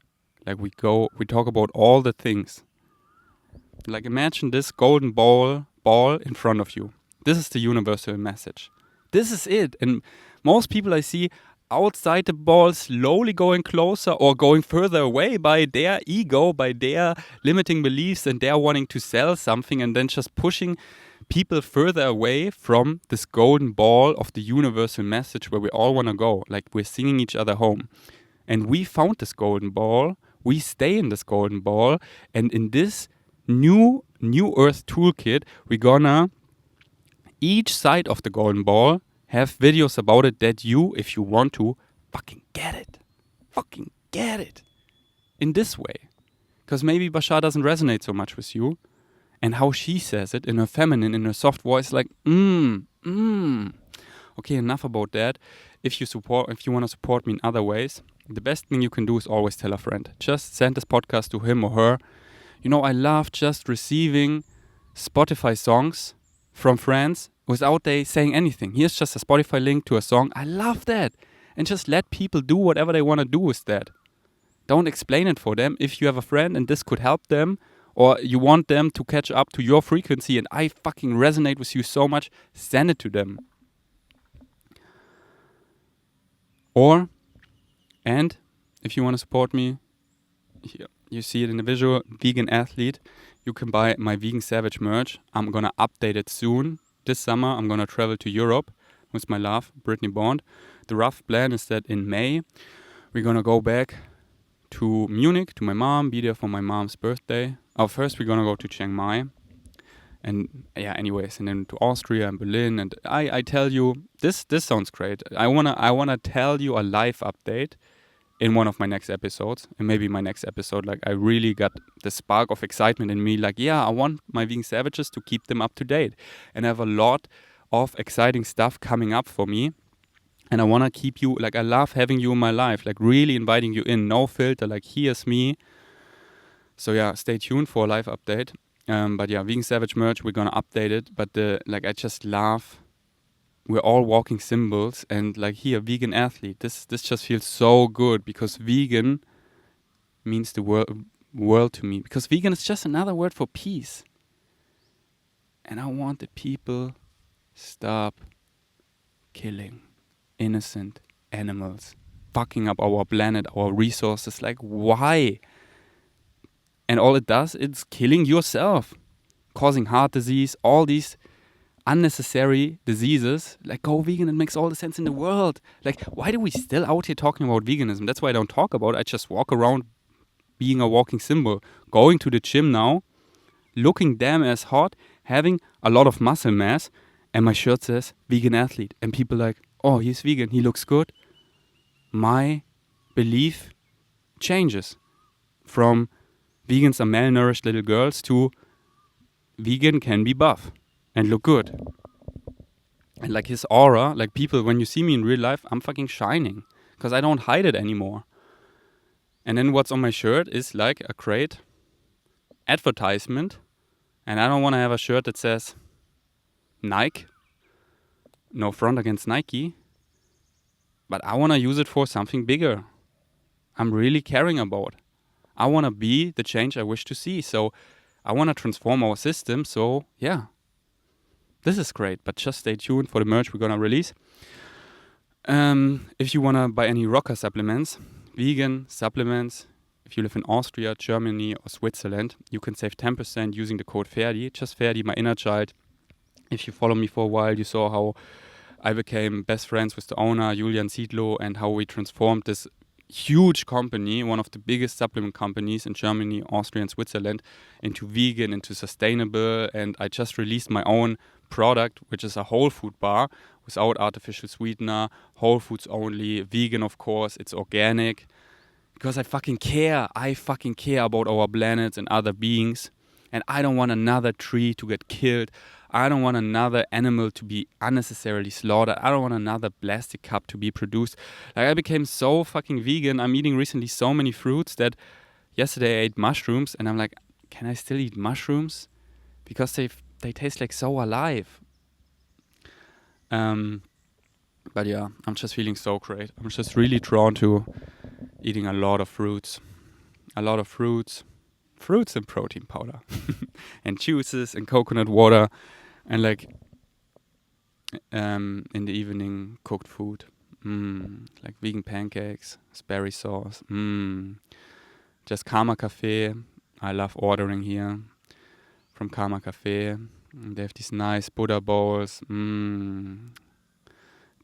Like, we talk about all the things. Like, imagine this golden ball in front of you. This is the universal message. This is it. And most people I see outside the ball slowly going closer or going further away by their ego, by their limiting beliefs, and their wanting to sell something, and then just pushing people further away from this golden ball of the universal message where we all want to go. Like, we're singing each other home. And we found this golden ball. We stay in this golden ball. And in this new Earth toolkit, we're gonna, each side of the golden ball, have videos about it that you, if you want to, fucking get it. Fucking get it. In this way. Because maybe Bashar doesn't resonate so much with you. And how she says it in her feminine, in her soft voice, like, Okay, enough about that. If you want to support me in other ways, the best thing you can do is always tell a friend. Just send this podcast to him or her. I love just receiving Spotify songs from friends without they saying anything. Here's just a Spotify link to a song. I love that. And just let people do whatever they want to do with that. Don't explain it for them. If you have a friend and this could help them, or you want them to catch up to your frequency and I fucking resonate with you so much, send it to them. And if you want to support me, here, you see it in the visual, vegan athlete, you can buy my Vegan Savage merch. I'm going to update it soon. This summer, I'm going to travel to Europe with my love, Brittany Bond. The rough plan is that in May, we're going to go back to Munich, to my mom, be there for my mom's birthday. First we're gonna go to Chiang Mai, and and then to Austria and Berlin. And I tell you, this sounds great. I wanna tell you a live update in one of my next episodes, and maybe my next episode. Like, I really got the spark of excitement in me. Like, I want my Vegan Savages to keep them up to date, and I have a lot of exciting stuff coming up for me. And I want to keep you, like, I love having you in my life, like, really inviting you in, no filter, like, here's me. So stay tuned for a live update. But Vegan Savage merch, we're going to update it. But I just love, we're all walking symbols. And like, here, vegan athlete, this just feels so good, because vegan means the world to me. Because vegan is just another word for peace. And I want the people stop killing innocent animals, fucking up our planet, our resources. Like, why? And all it does, it's killing yourself, causing heart disease, all these unnecessary diseases. Like, go vegan, it makes all the sense in the world. Like, why do we still out here talking about veganism? That's why I don't talk about it. I just walk around being a walking symbol, going to the gym now, looking damn as hot, having a lot of muscle mass and my shirt says vegan athlete and people like, oh, he's vegan, he looks good. My belief changes from vegans are malnourished little girls to vegan can be buff and look good. And like his aura, like people, when you see me in real life, I'm fucking shining because I don't hide it anymore. And then what's on my shirt is like a great advertisement. And I don't want to have a shirt that says Nike, no front against Nike, but I want to use it for something bigger. I'm really caring about. I want to be the change I wish to see. So I want to transform our system. So yeah, this is great. But just stay tuned for the merch we're going to release. If you want to buy any rocker supplements, vegan supplements, if you live in Austria, Germany or Switzerland, you can save 10% using the code Ferdi. Just Ferdi, my inner child. If you follow me for a while, you saw how I became best friends with the owner, Julian Siedlow, and how we transformed this huge company, one of the biggest supplement companies in Germany, Austria, and Switzerland, into vegan, into sustainable. And I just released my own product, which is a whole food bar without artificial sweetener, whole foods only, vegan, of course, it's organic. Because I fucking care. I fucking care about our planets and other beings. And I don't want another tree to get killed. I don't want another animal to be unnecessarily slaughtered. I don't want another plastic cup to be produced. Like, I became so fucking vegan. I'm eating recently so many fruits that yesterday I ate mushrooms and I'm like, can I still eat mushrooms? Because they taste like so alive. But yeah, I'm just feeling so great. I'm just really drawn to eating a lot of fruits. A lot of fruits and protein powder. And juices and coconut water. And like in the evening, cooked food. Like vegan pancakes, sperry sauce. Just Karma Cafe. I love ordering here from Karma Cafe. They have these nice Buddha bowls.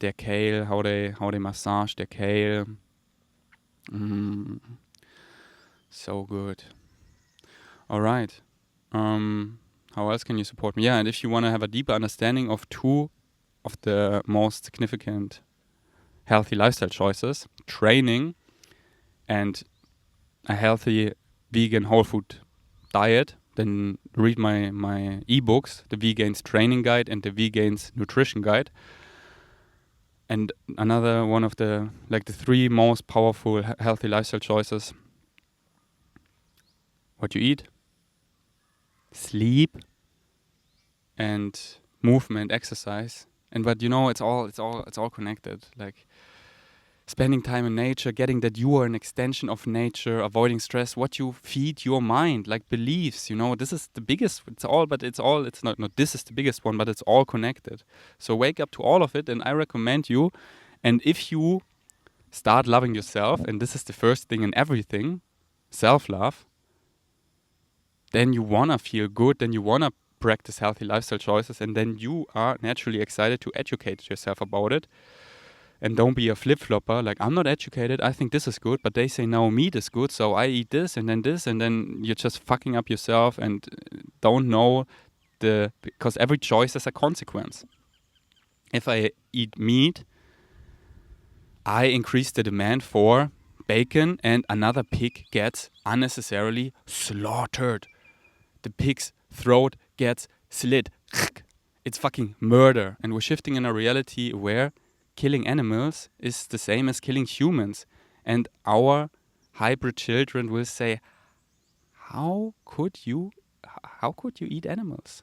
Their kale, how they massage their kale. So good. All right. How else can you support me? Yeah, and if you want to have a deeper understanding of two of the most significant healthy lifestyle choices, training and a healthy vegan whole food diet, then read my ebooks, the Vegan's Training Guide and the Vegan's Nutrition Guide. And another one of the three most powerful healthy lifestyle choices: what you eat, sleep, and movement, exercise. And but it's all connected. Like spending time in nature, getting that you are an extension of nature, avoiding stress, what you feed your mind, like beliefs, this is the biggest, it's not this is the biggest one, but it's all connected. So wake up to all of it, and I recommend you, and if you start loving yourself, and this is the first thing in everything, self-love, then you want to feel good, then you want to practice healthy lifestyle choices, and then you are naturally excited to educate yourself about it. And don't be a flip-flopper, like, I'm not educated, I think this is good, but they say, no, meat is good, so I eat this, and then you're just fucking up yourself and don't know because every choice has a consequence. If I eat meat, I increase the demand for bacon, and another pig gets unnecessarily slaughtered. The pig's throat gets slit. It's fucking murder. And we're shifting in a reality where killing animals is the same as killing humans. And our hybrid children will say, how could you eat animals?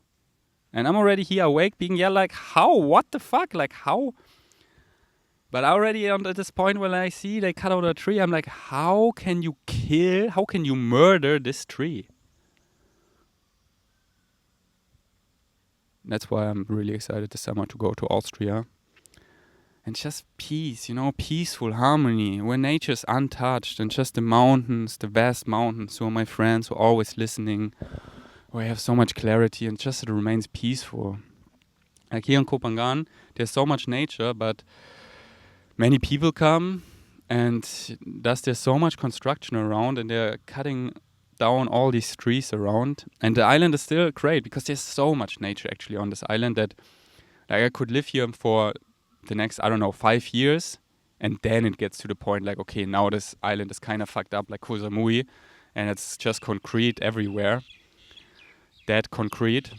And I'm already here awake being, like, how? What the fuck? Like, how? But already at this point when I see they cut out a tree, I'm like, how can you murder this tree? That's why I'm really excited this summer to go to Austria. And just peace, peaceful harmony, where nature's untouched, and just the mountains, the vast mountains, who are my friends, who are always listening, where I have so much clarity, and just it remains peaceful. Like here in Kopangan, there's so much nature, but many people come, and there's so much construction around, and they're cutting down all these trees around. And the island is still great because there's so much nature actually on this island that like I could live here for the next, I don't know, 5 years. And then it gets to the point like, okay, now this island is kind of fucked up like Koh Samui. And it's just concrete everywhere. Dead concrete.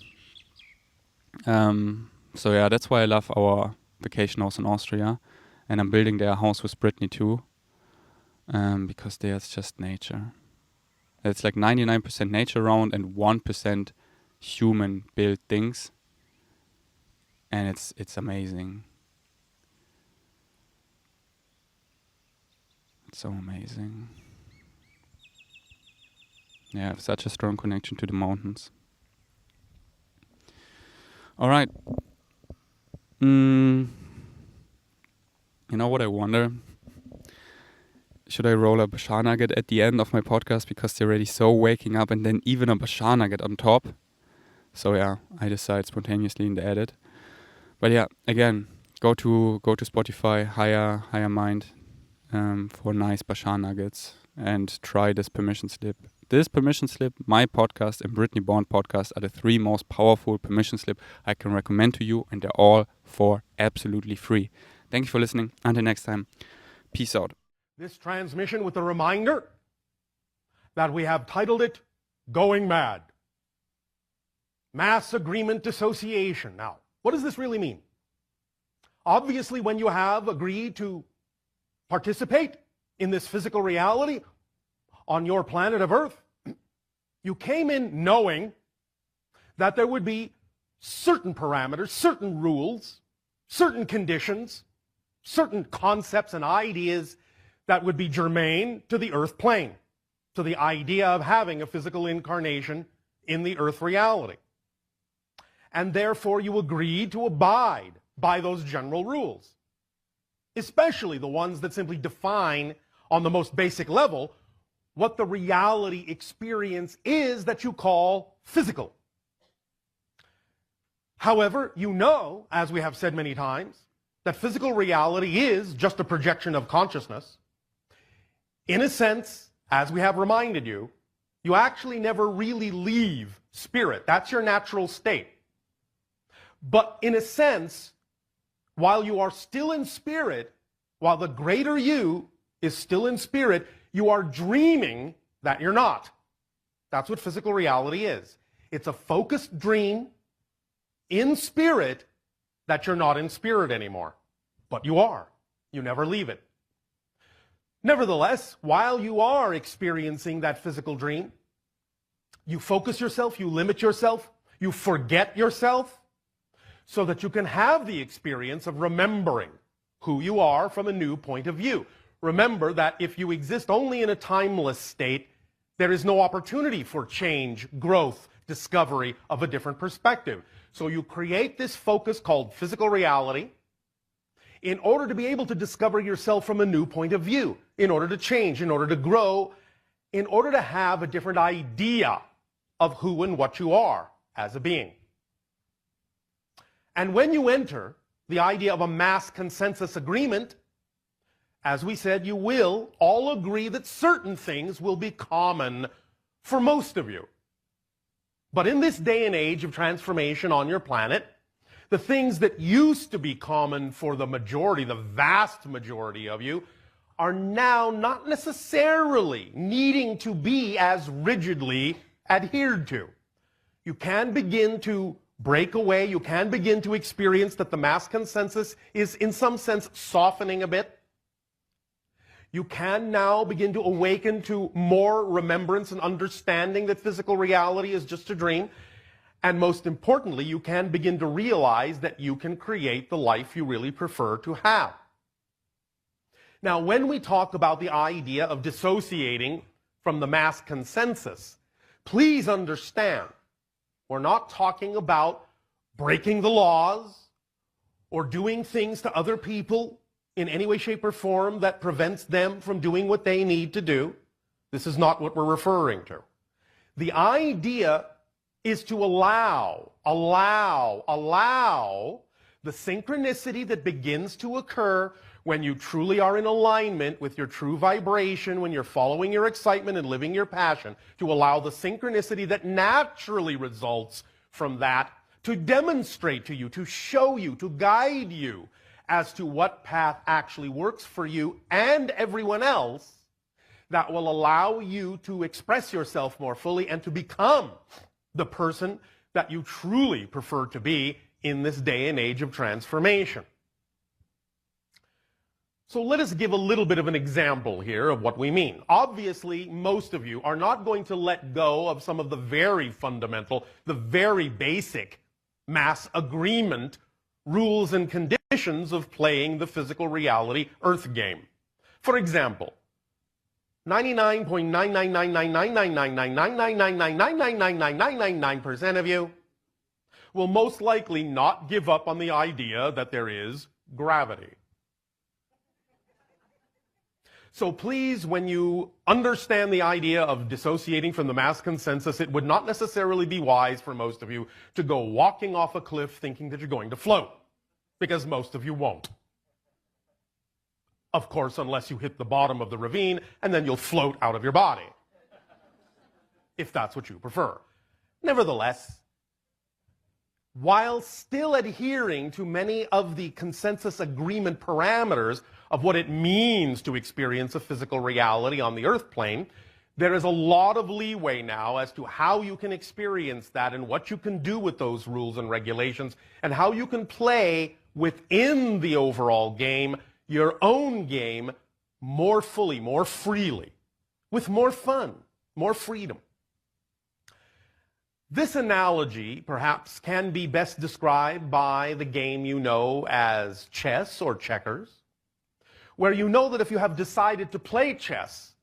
So yeah, that's why I love our vacation house in Austria. And I'm building their house with Brittany too. Because there's just nature. It's like 99% nature around and 1% human-built things. And it's amazing. It's so amazing. Yeah, I have such a strong connection to the mountains. All right. You know what I wonder? Should I roll a Bashar Nugget at the end of my podcast because they're already so waking up and then even a Bashar Nugget on top? So yeah, I decide spontaneously in the edit. But yeah, again, go to Spotify, higher mind for nice Bashar Nuggets and try this permission slip. This permission slip, my podcast, and Brittany Bond podcast are the 3 most powerful permission slip I can recommend to you, and they're all for absolutely free. Thank you for listening. Until next time, peace out. This transmission with a reminder that we have titled it Going Mad. Mass Agreement Dissociation. Now, what does this really mean? Obviously, when you have agreed to participate in this physical reality on your planet of Earth, you came in knowing that there would be certain parameters, certain rules, certain conditions, certain concepts and ideas that would be germane to the Earth plane, to the idea of having a physical incarnation in the Earth reality. And therefore you agreed to abide by those general rules, especially the ones that simply define on the most basic level what the reality experience is that you call physical. However, you know, as we have said many times, that physical reality is just a projection of consciousness. In a sense, as we have reminded you, you actually never really leave spirit. That's your natural state. But in a sense, while you are still in spirit, while the greater you is still in spirit, you are dreaming that you're not. That's what physical reality is. It's a focused dream in spirit that you're not in spirit anymore. But you are. You never leave it. Nevertheless, while you are experiencing that physical dream, you focus yourself, you limit yourself, you forget yourself, so that you can have the experience of remembering who you are from a new point of view. Remember that if you exist only in a timeless state, there is no opportunity for change, growth, discovery of a different perspective. So you create this focus called physical reality in order to be able to discover yourself from a new point of view, in order to change, in order to grow, in order to have a different idea of who and what you are as a being. And when you enter the idea of a mass consensus agreement, as we said, you will all agree that certain things will be common for most of you. But in this day and age of transformation on your planet, the things that used to be common for the majority, the vast majority of you, are now not necessarily needing to be as rigidly adhered to. You can begin to break away, you can begin to experience that the mass consensus is in some sense softening a bit. You can now begin to awaken to more remembrance and understanding that physical reality is just a dream. And most importantly, you can begin to realize that you can create the life you really prefer to have. Now, when we talk about the idea of dissociating from the mass consensus, please understand, we're not talking about breaking the laws or doing things to other people in any way, shape, or form that prevents them from doing what they need to do. This is not what we're referring to. The idea is to allow The synchronicity that begins to occur when you truly are in alignment with your true vibration, when you're following your excitement and living your passion, to allow the synchronicity that naturally results from that to demonstrate to you, to show you, to guide you as to what path actually works for you and everyone else, that will allow you to express yourself more fully and to become the person that you truly prefer to be in this day and age of transformation. So let us give a little bit of an example here of what we mean. Obviously, most of you are not going to let go of some of the very fundamental, the very basic mass agreement rules and conditions of playing the physical reality Earth game. For example, 99.99999999999999999% of you will most likely not give up on the idea that there is gravity. So please, when you understand the idea of dissociating from the mass consensus, it would not necessarily be wise for most of you to go walking off a cliff thinking that you're going to float, because most of you won't. Of course, unless you hit the bottom of the ravine, and then you'll float out of your body, if that's what you prefer. Nevertheless, while still adhering to many of the consensus agreement parameters of what it means to experience a physical reality on the Earth plane, there is a lot of leeway now as to how you can experience that and what you can do with those rules and regulations and how you can play within the overall game, your own game, more fully, more freely, with more fun, more freedom. This analogy, perhaps, can be best described by the game you know as chess or checkers, where you know that if you have decided to play chess,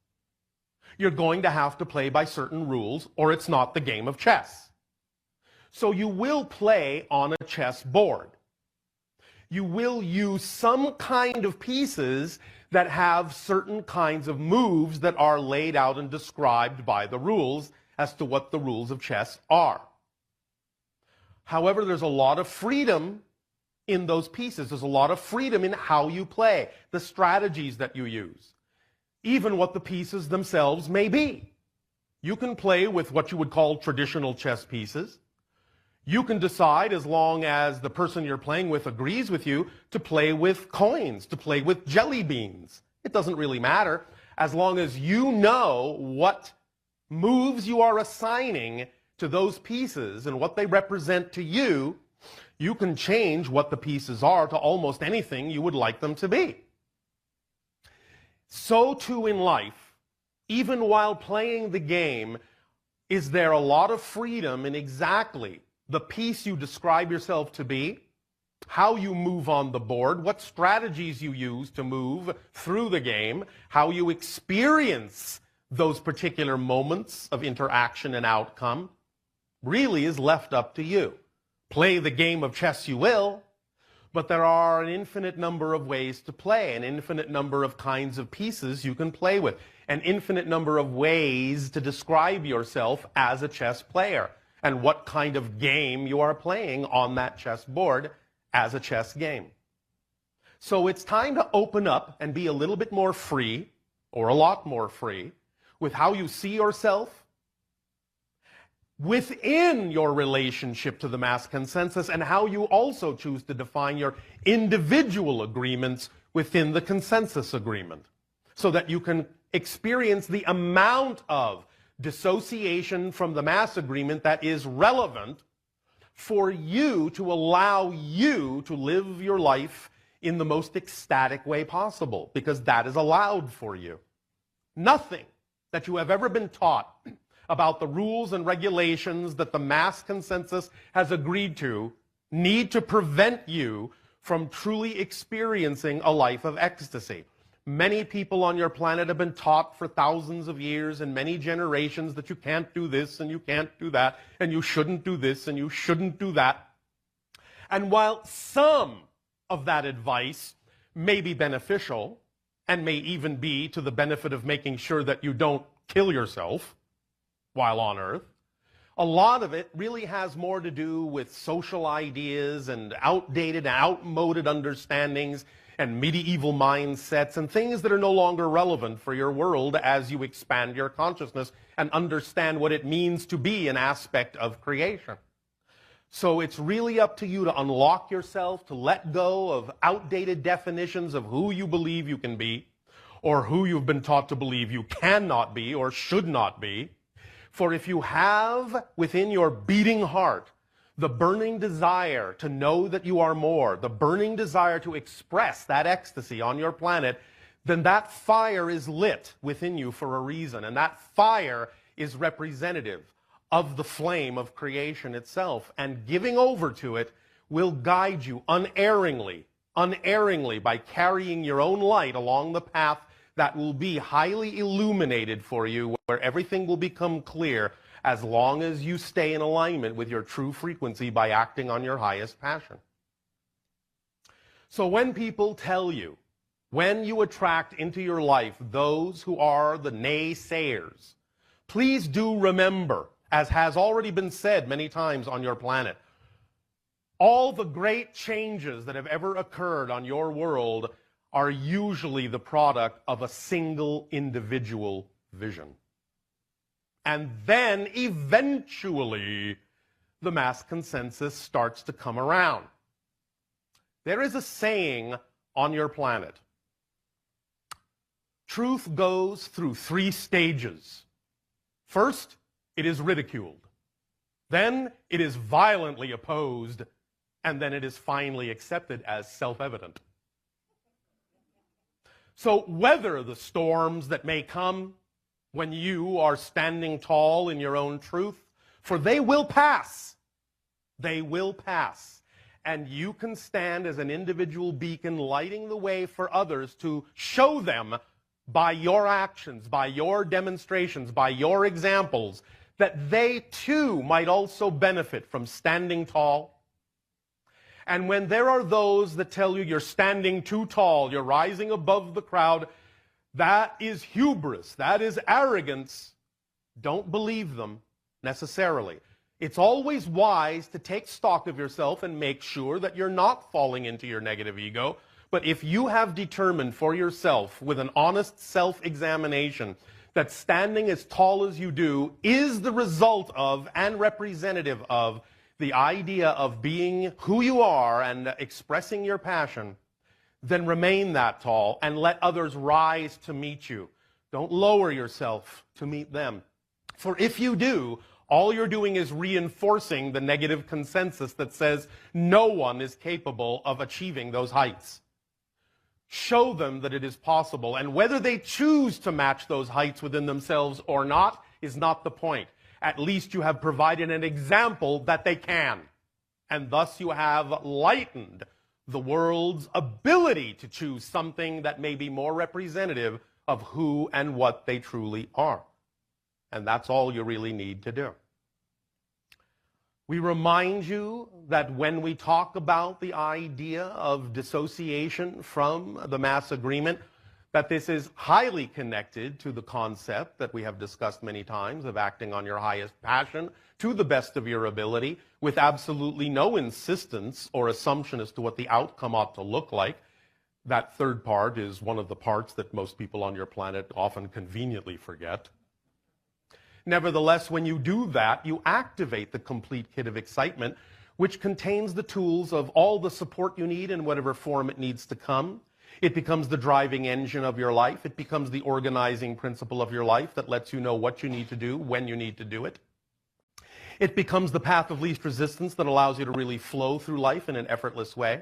you're going to have to play by certain rules, or it's not the game of chess. So you will play on a chess board. You will use some kind of pieces that have certain kinds of moves that are laid out and described by the rules as to what the rules of chess are. However, there's a lot of freedom in those pieces. There's a lot of freedom in how you play, the strategies that you use, even what the pieces themselves may be. You can play with what you would call traditional chess pieces. You can decide, as long as the person you're playing with agrees with you, to play with coins, to play with jelly beans. It doesn't really matter, as long as you know what moves you are assigning to those pieces and what they represent to you. You can change what the pieces are to almost anything you would like them to be. So too in life, even while playing the game, is there a lot of freedom in exactly the piece you describe yourself to be, how you move on the board, what strategies you use to move through the game, how you experience those particular moments of interaction and outcome, really is left up to you. Play the game of chess you will, but there are an infinite number of ways to play, an infinite number of kinds of pieces you can play with, an infinite number of ways to describe yourself as a chess player, and what kind of game you are playing on that chess board as a chess game. So it's time to open up and be a little bit more free, or a lot more free, with how you see yourself within your relationship to the mass consensus, and how you also choose to define your individual agreements within the consensus agreement, so that you can experience the amount of dissociation from the mass agreement that is relevant for you to allow you to live your life in the most ecstatic way possible, because that is allowed for you. Nothing that you have ever been taught about the rules and regulations that the mass consensus has agreed to need to prevent you from truly experiencing a life of ecstasy. Many people on your planet have been taught for thousands of years and many generations that you can't do this and you can't do that and you shouldn't do this and you shouldn't do that. And while some of that advice may be beneficial and may even be to the benefit of making sure that you don't kill yourself while on Earth, A lot of it really has more to do with social ideas and outdated, outmoded understandings and medieval mindsets and things that are no longer relevant for your world as you expand your consciousness and understand what it means to be an aspect of creation. So it's really up to you to unlock yourself, to let go of outdated definitions of who you believe you can be, or who you've been taught to believe you cannot be or should not be. For if you have within your beating heart the burning desire to know that you are more, the burning desire to express that ecstasy on your planet, then that fire is lit within you for a reason. And that fire is representative of the flame of creation itself. And giving over to it will guide you unerringly by carrying your own light along the path that will be highly illuminated for you, where everything will become clear as long as you stay in alignment with your true frequency by acting on your highest passion. So when people tell you, when you attract into your life those who are the naysayers, please do remember, as has already been said many times on your planet, all the great changes that have ever occurred on your world are usually the product of a single individual vision. And then, eventually, the mass consensus starts to come around. There is a saying on your planet. Truth goes through 3 stages. First, it is ridiculed. Then, it is violently opposed. And then it is finally accepted as self-evident. So weather the storms that may come when you are standing tall in your own truth, for they will pass. They will pass. And you can stand as an individual beacon lighting the way for others to show them by your actions, by your demonstrations, by your examples, that they too might also benefit from standing tall. And when there are those that tell you you're standing too tall, you're rising above the crowd, that is hubris, that is arrogance. Don't believe them necessarily. It's always wise to take stock of yourself and make sure that you're not falling into your negative ego. But if you have determined for yourself with an honest self-examination that standing as tall as you do is the result of and representative of the idea of being who you are and expressing your passion, then remain that tall and let others rise to meet you. Don't lower yourself to meet them. For if you do, all you're doing is reinforcing the negative consensus that says no one is capable of achieving those heights. Show them that it is possible, and whether they choose to match those heights within themselves or not is not the point. At least you have provided an example that they can. And thus you have lightened the world's ability to choose something that may be more representative of who and what they truly are. And that's all you really need to do. We remind you that when we talk about the idea of dissociation from the mass agreement, that this is highly connected to the concept that we have discussed many times of acting on your highest passion to the best of your ability with absolutely no insistence or assumption as to what the outcome ought to look like. That third part is one of the parts that most people on your planet often conveniently forget. Nevertheless, when you do that, you activate the complete kit of excitement, which contains the tools of all the support you need in whatever form it needs to come. It becomes the driving engine of your life. It becomes the organizing principle of your life that lets you know what you need to do, when you need to do it. It becomes the path of least resistance that allows you to really flow through life in an effortless way.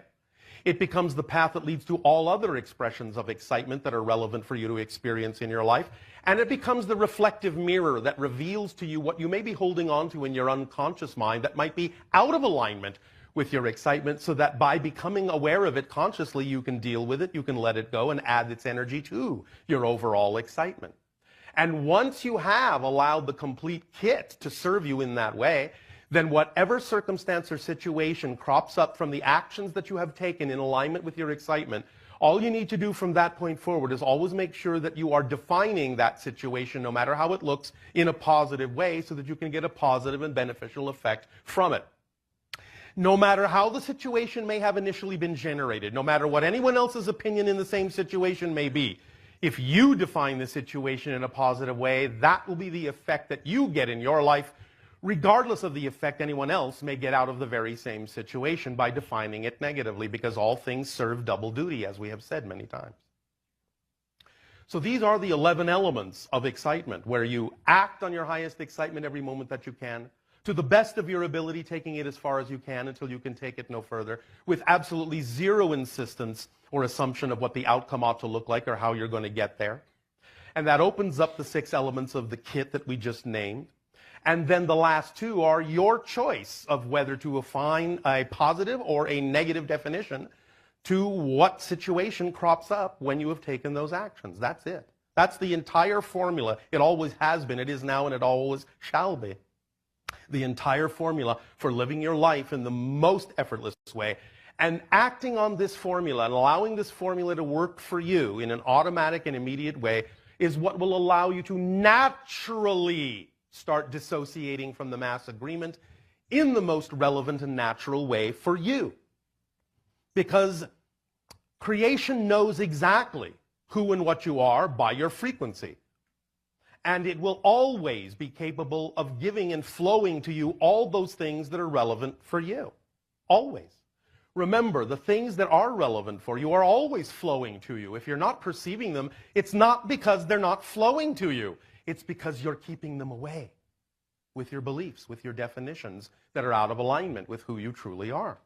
It becomes the path that leads to all other expressions of excitement that are relevant for you to experience in your life. And it becomes the reflective mirror that reveals to you what you may be holding on to in your unconscious mind that might be out of alignment with your excitement, so that by becoming aware of it consciously, you can deal with it, you can let it go and add its energy to your overall excitement. And once you have allowed the complete kit to serve you in that way, then whatever circumstance or situation crops up from the actions that you have taken in alignment with your excitement, all you need to do from that point forward is always make sure that you are defining that situation, no matter how it looks, in a positive way so that you can get a positive and beneficial effect from it. No matter how the situation may have initially been generated, no matter what anyone else's opinion in the same situation may be, if you define the situation in a positive way, that will be the effect that you get in your life, regardless of the effect anyone else may get out of the very same situation by defining it negatively, because all things serve double duty, as we have said many times. So these are the 11 elements of excitement, where you act on your highest excitement every moment that you can, to the best of your ability, taking it as far as you can until you can take it no further, with absolutely zero insistence or assumption of what the outcome ought to look like or how you're going to get there. And that opens up the 6 elements of the kit that we just named. And then the last 2 are your choice of whether to assign a positive or a negative definition to what situation crops up when you have taken those actions. That's it. That's the entire formula. It always has been, it is now, and it always shall be. The entire formula for living your life in the most effortless way. And acting on this formula and allowing this formula to work for you in an automatic and immediate way is what will allow you to naturally start dissociating from the mass agreement in the most relevant and natural way for you. Because creation knows exactly who and what you are by your frequency. And it will always be capable of giving and flowing to you all those things that are relevant for you. Always. Remember, the things that are relevant for you are always flowing to you. If you're not perceiving them, it's not because they're not flowing to you. It's because you're keeping them away with your beliefs, with your definitions that are out of alignment with who you truly are.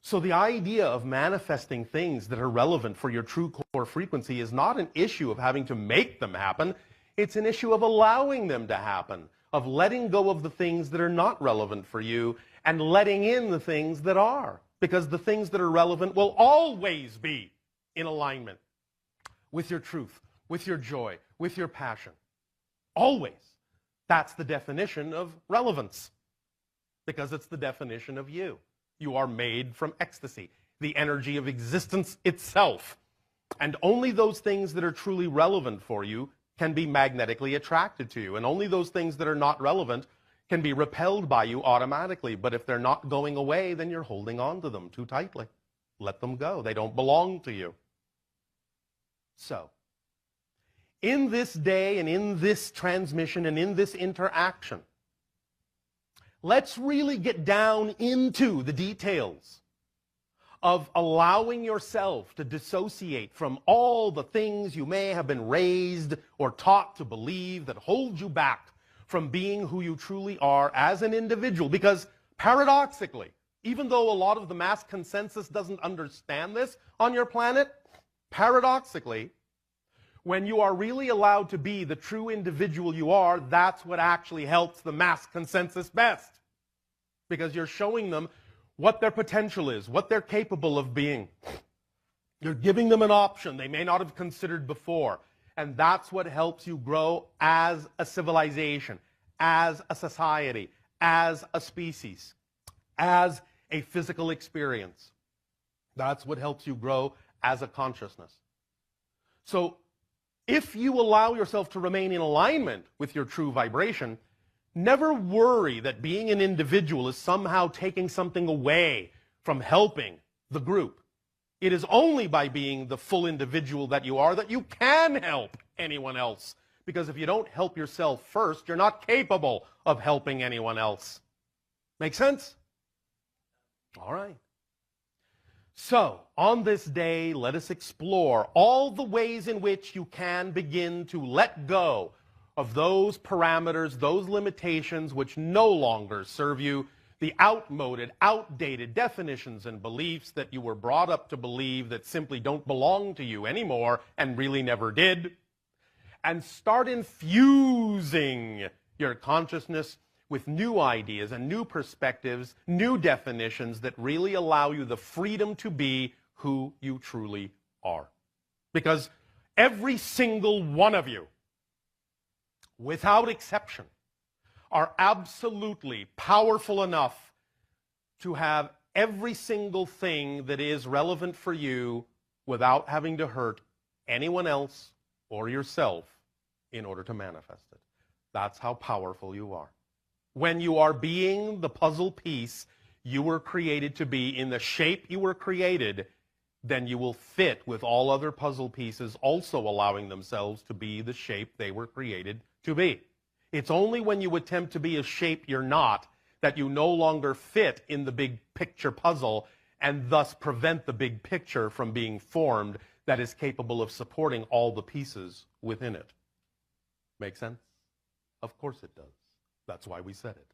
So the idea of manifesting things that are relevant for your true core frequency is not an issue of having to make them happen. It's an issue of allowing them to happen, of letting go of the things that are not relevant for you and letting in the things that are. Because the things that are relevant will always be in alignment with your truth, with your joy, with your passion. Always. That's the definition of relevance. Because it's the definition of you. You are made from ecstasy, the energy of existence itself. And only those things that are truly relevant for you can be magnetically attracted to you. And only those things that are not relevant can be repelled by you automatically. But if they're not going away, then you're holding on to them too tightly. Let them go. They don't belong to you. So, in this day and in this transmission and in this interaction, let's really get down into the details of allowing yourself to dissociate from all the things you may have been raised or taught to believe that hold you back from being who you truly are as an individual. Because paradoxically, even though a lot of the mass consensus doesn't understand this on your planet, paradoxically, when you are really allowed to be the true individual you are, that's what actually helps the mass consensus best. Because you're showing them what their potential is, what they're capable of being. You're giving them an option they may not have considered before. And that's what helps you grow as a civilization, as a society, as a species, as a physical experience. That's what helps you grow as a consciousness. So, if you allow yourself to remain in alignment with your true vibration, never worry that being an individual is somehow taking something away from helping the group. It is only by being the full individual that you are that you can help anyone else. Because if you don't help yourself first, you're not capable of helping anyone else. Make sense? All right. So, on this day, let us explore all the ways in which you can begin to let go of those parameters, those limitations which no longer serve you, the outmoded, outdated definitions and beliefs that you were brought up to believe that simply don't belong to you anymore and really never did, and start infusing your consciousness with new ideas and new perspectives, new definitions that really allow you the freedom to be who you truly are. Because every single one of you, without exception, are absolutely powerful enough to have every single thing that is relevant for you without having to hurt anyone else or yourself in order to manifest it. That's how powerful you are. When you are being the puzzle piece you were created to be in the shape you were created, then you will fit with all other puzzle pieces also allowing themselves to be the shape they were created to be. It's only when you attempt to be a shape you're not that you no longer fit in the big picture puzzle and thus prevent the big picture from being formed that is capable of supporting all the pieces within it. Make sense? Of course it does. That's why we said it.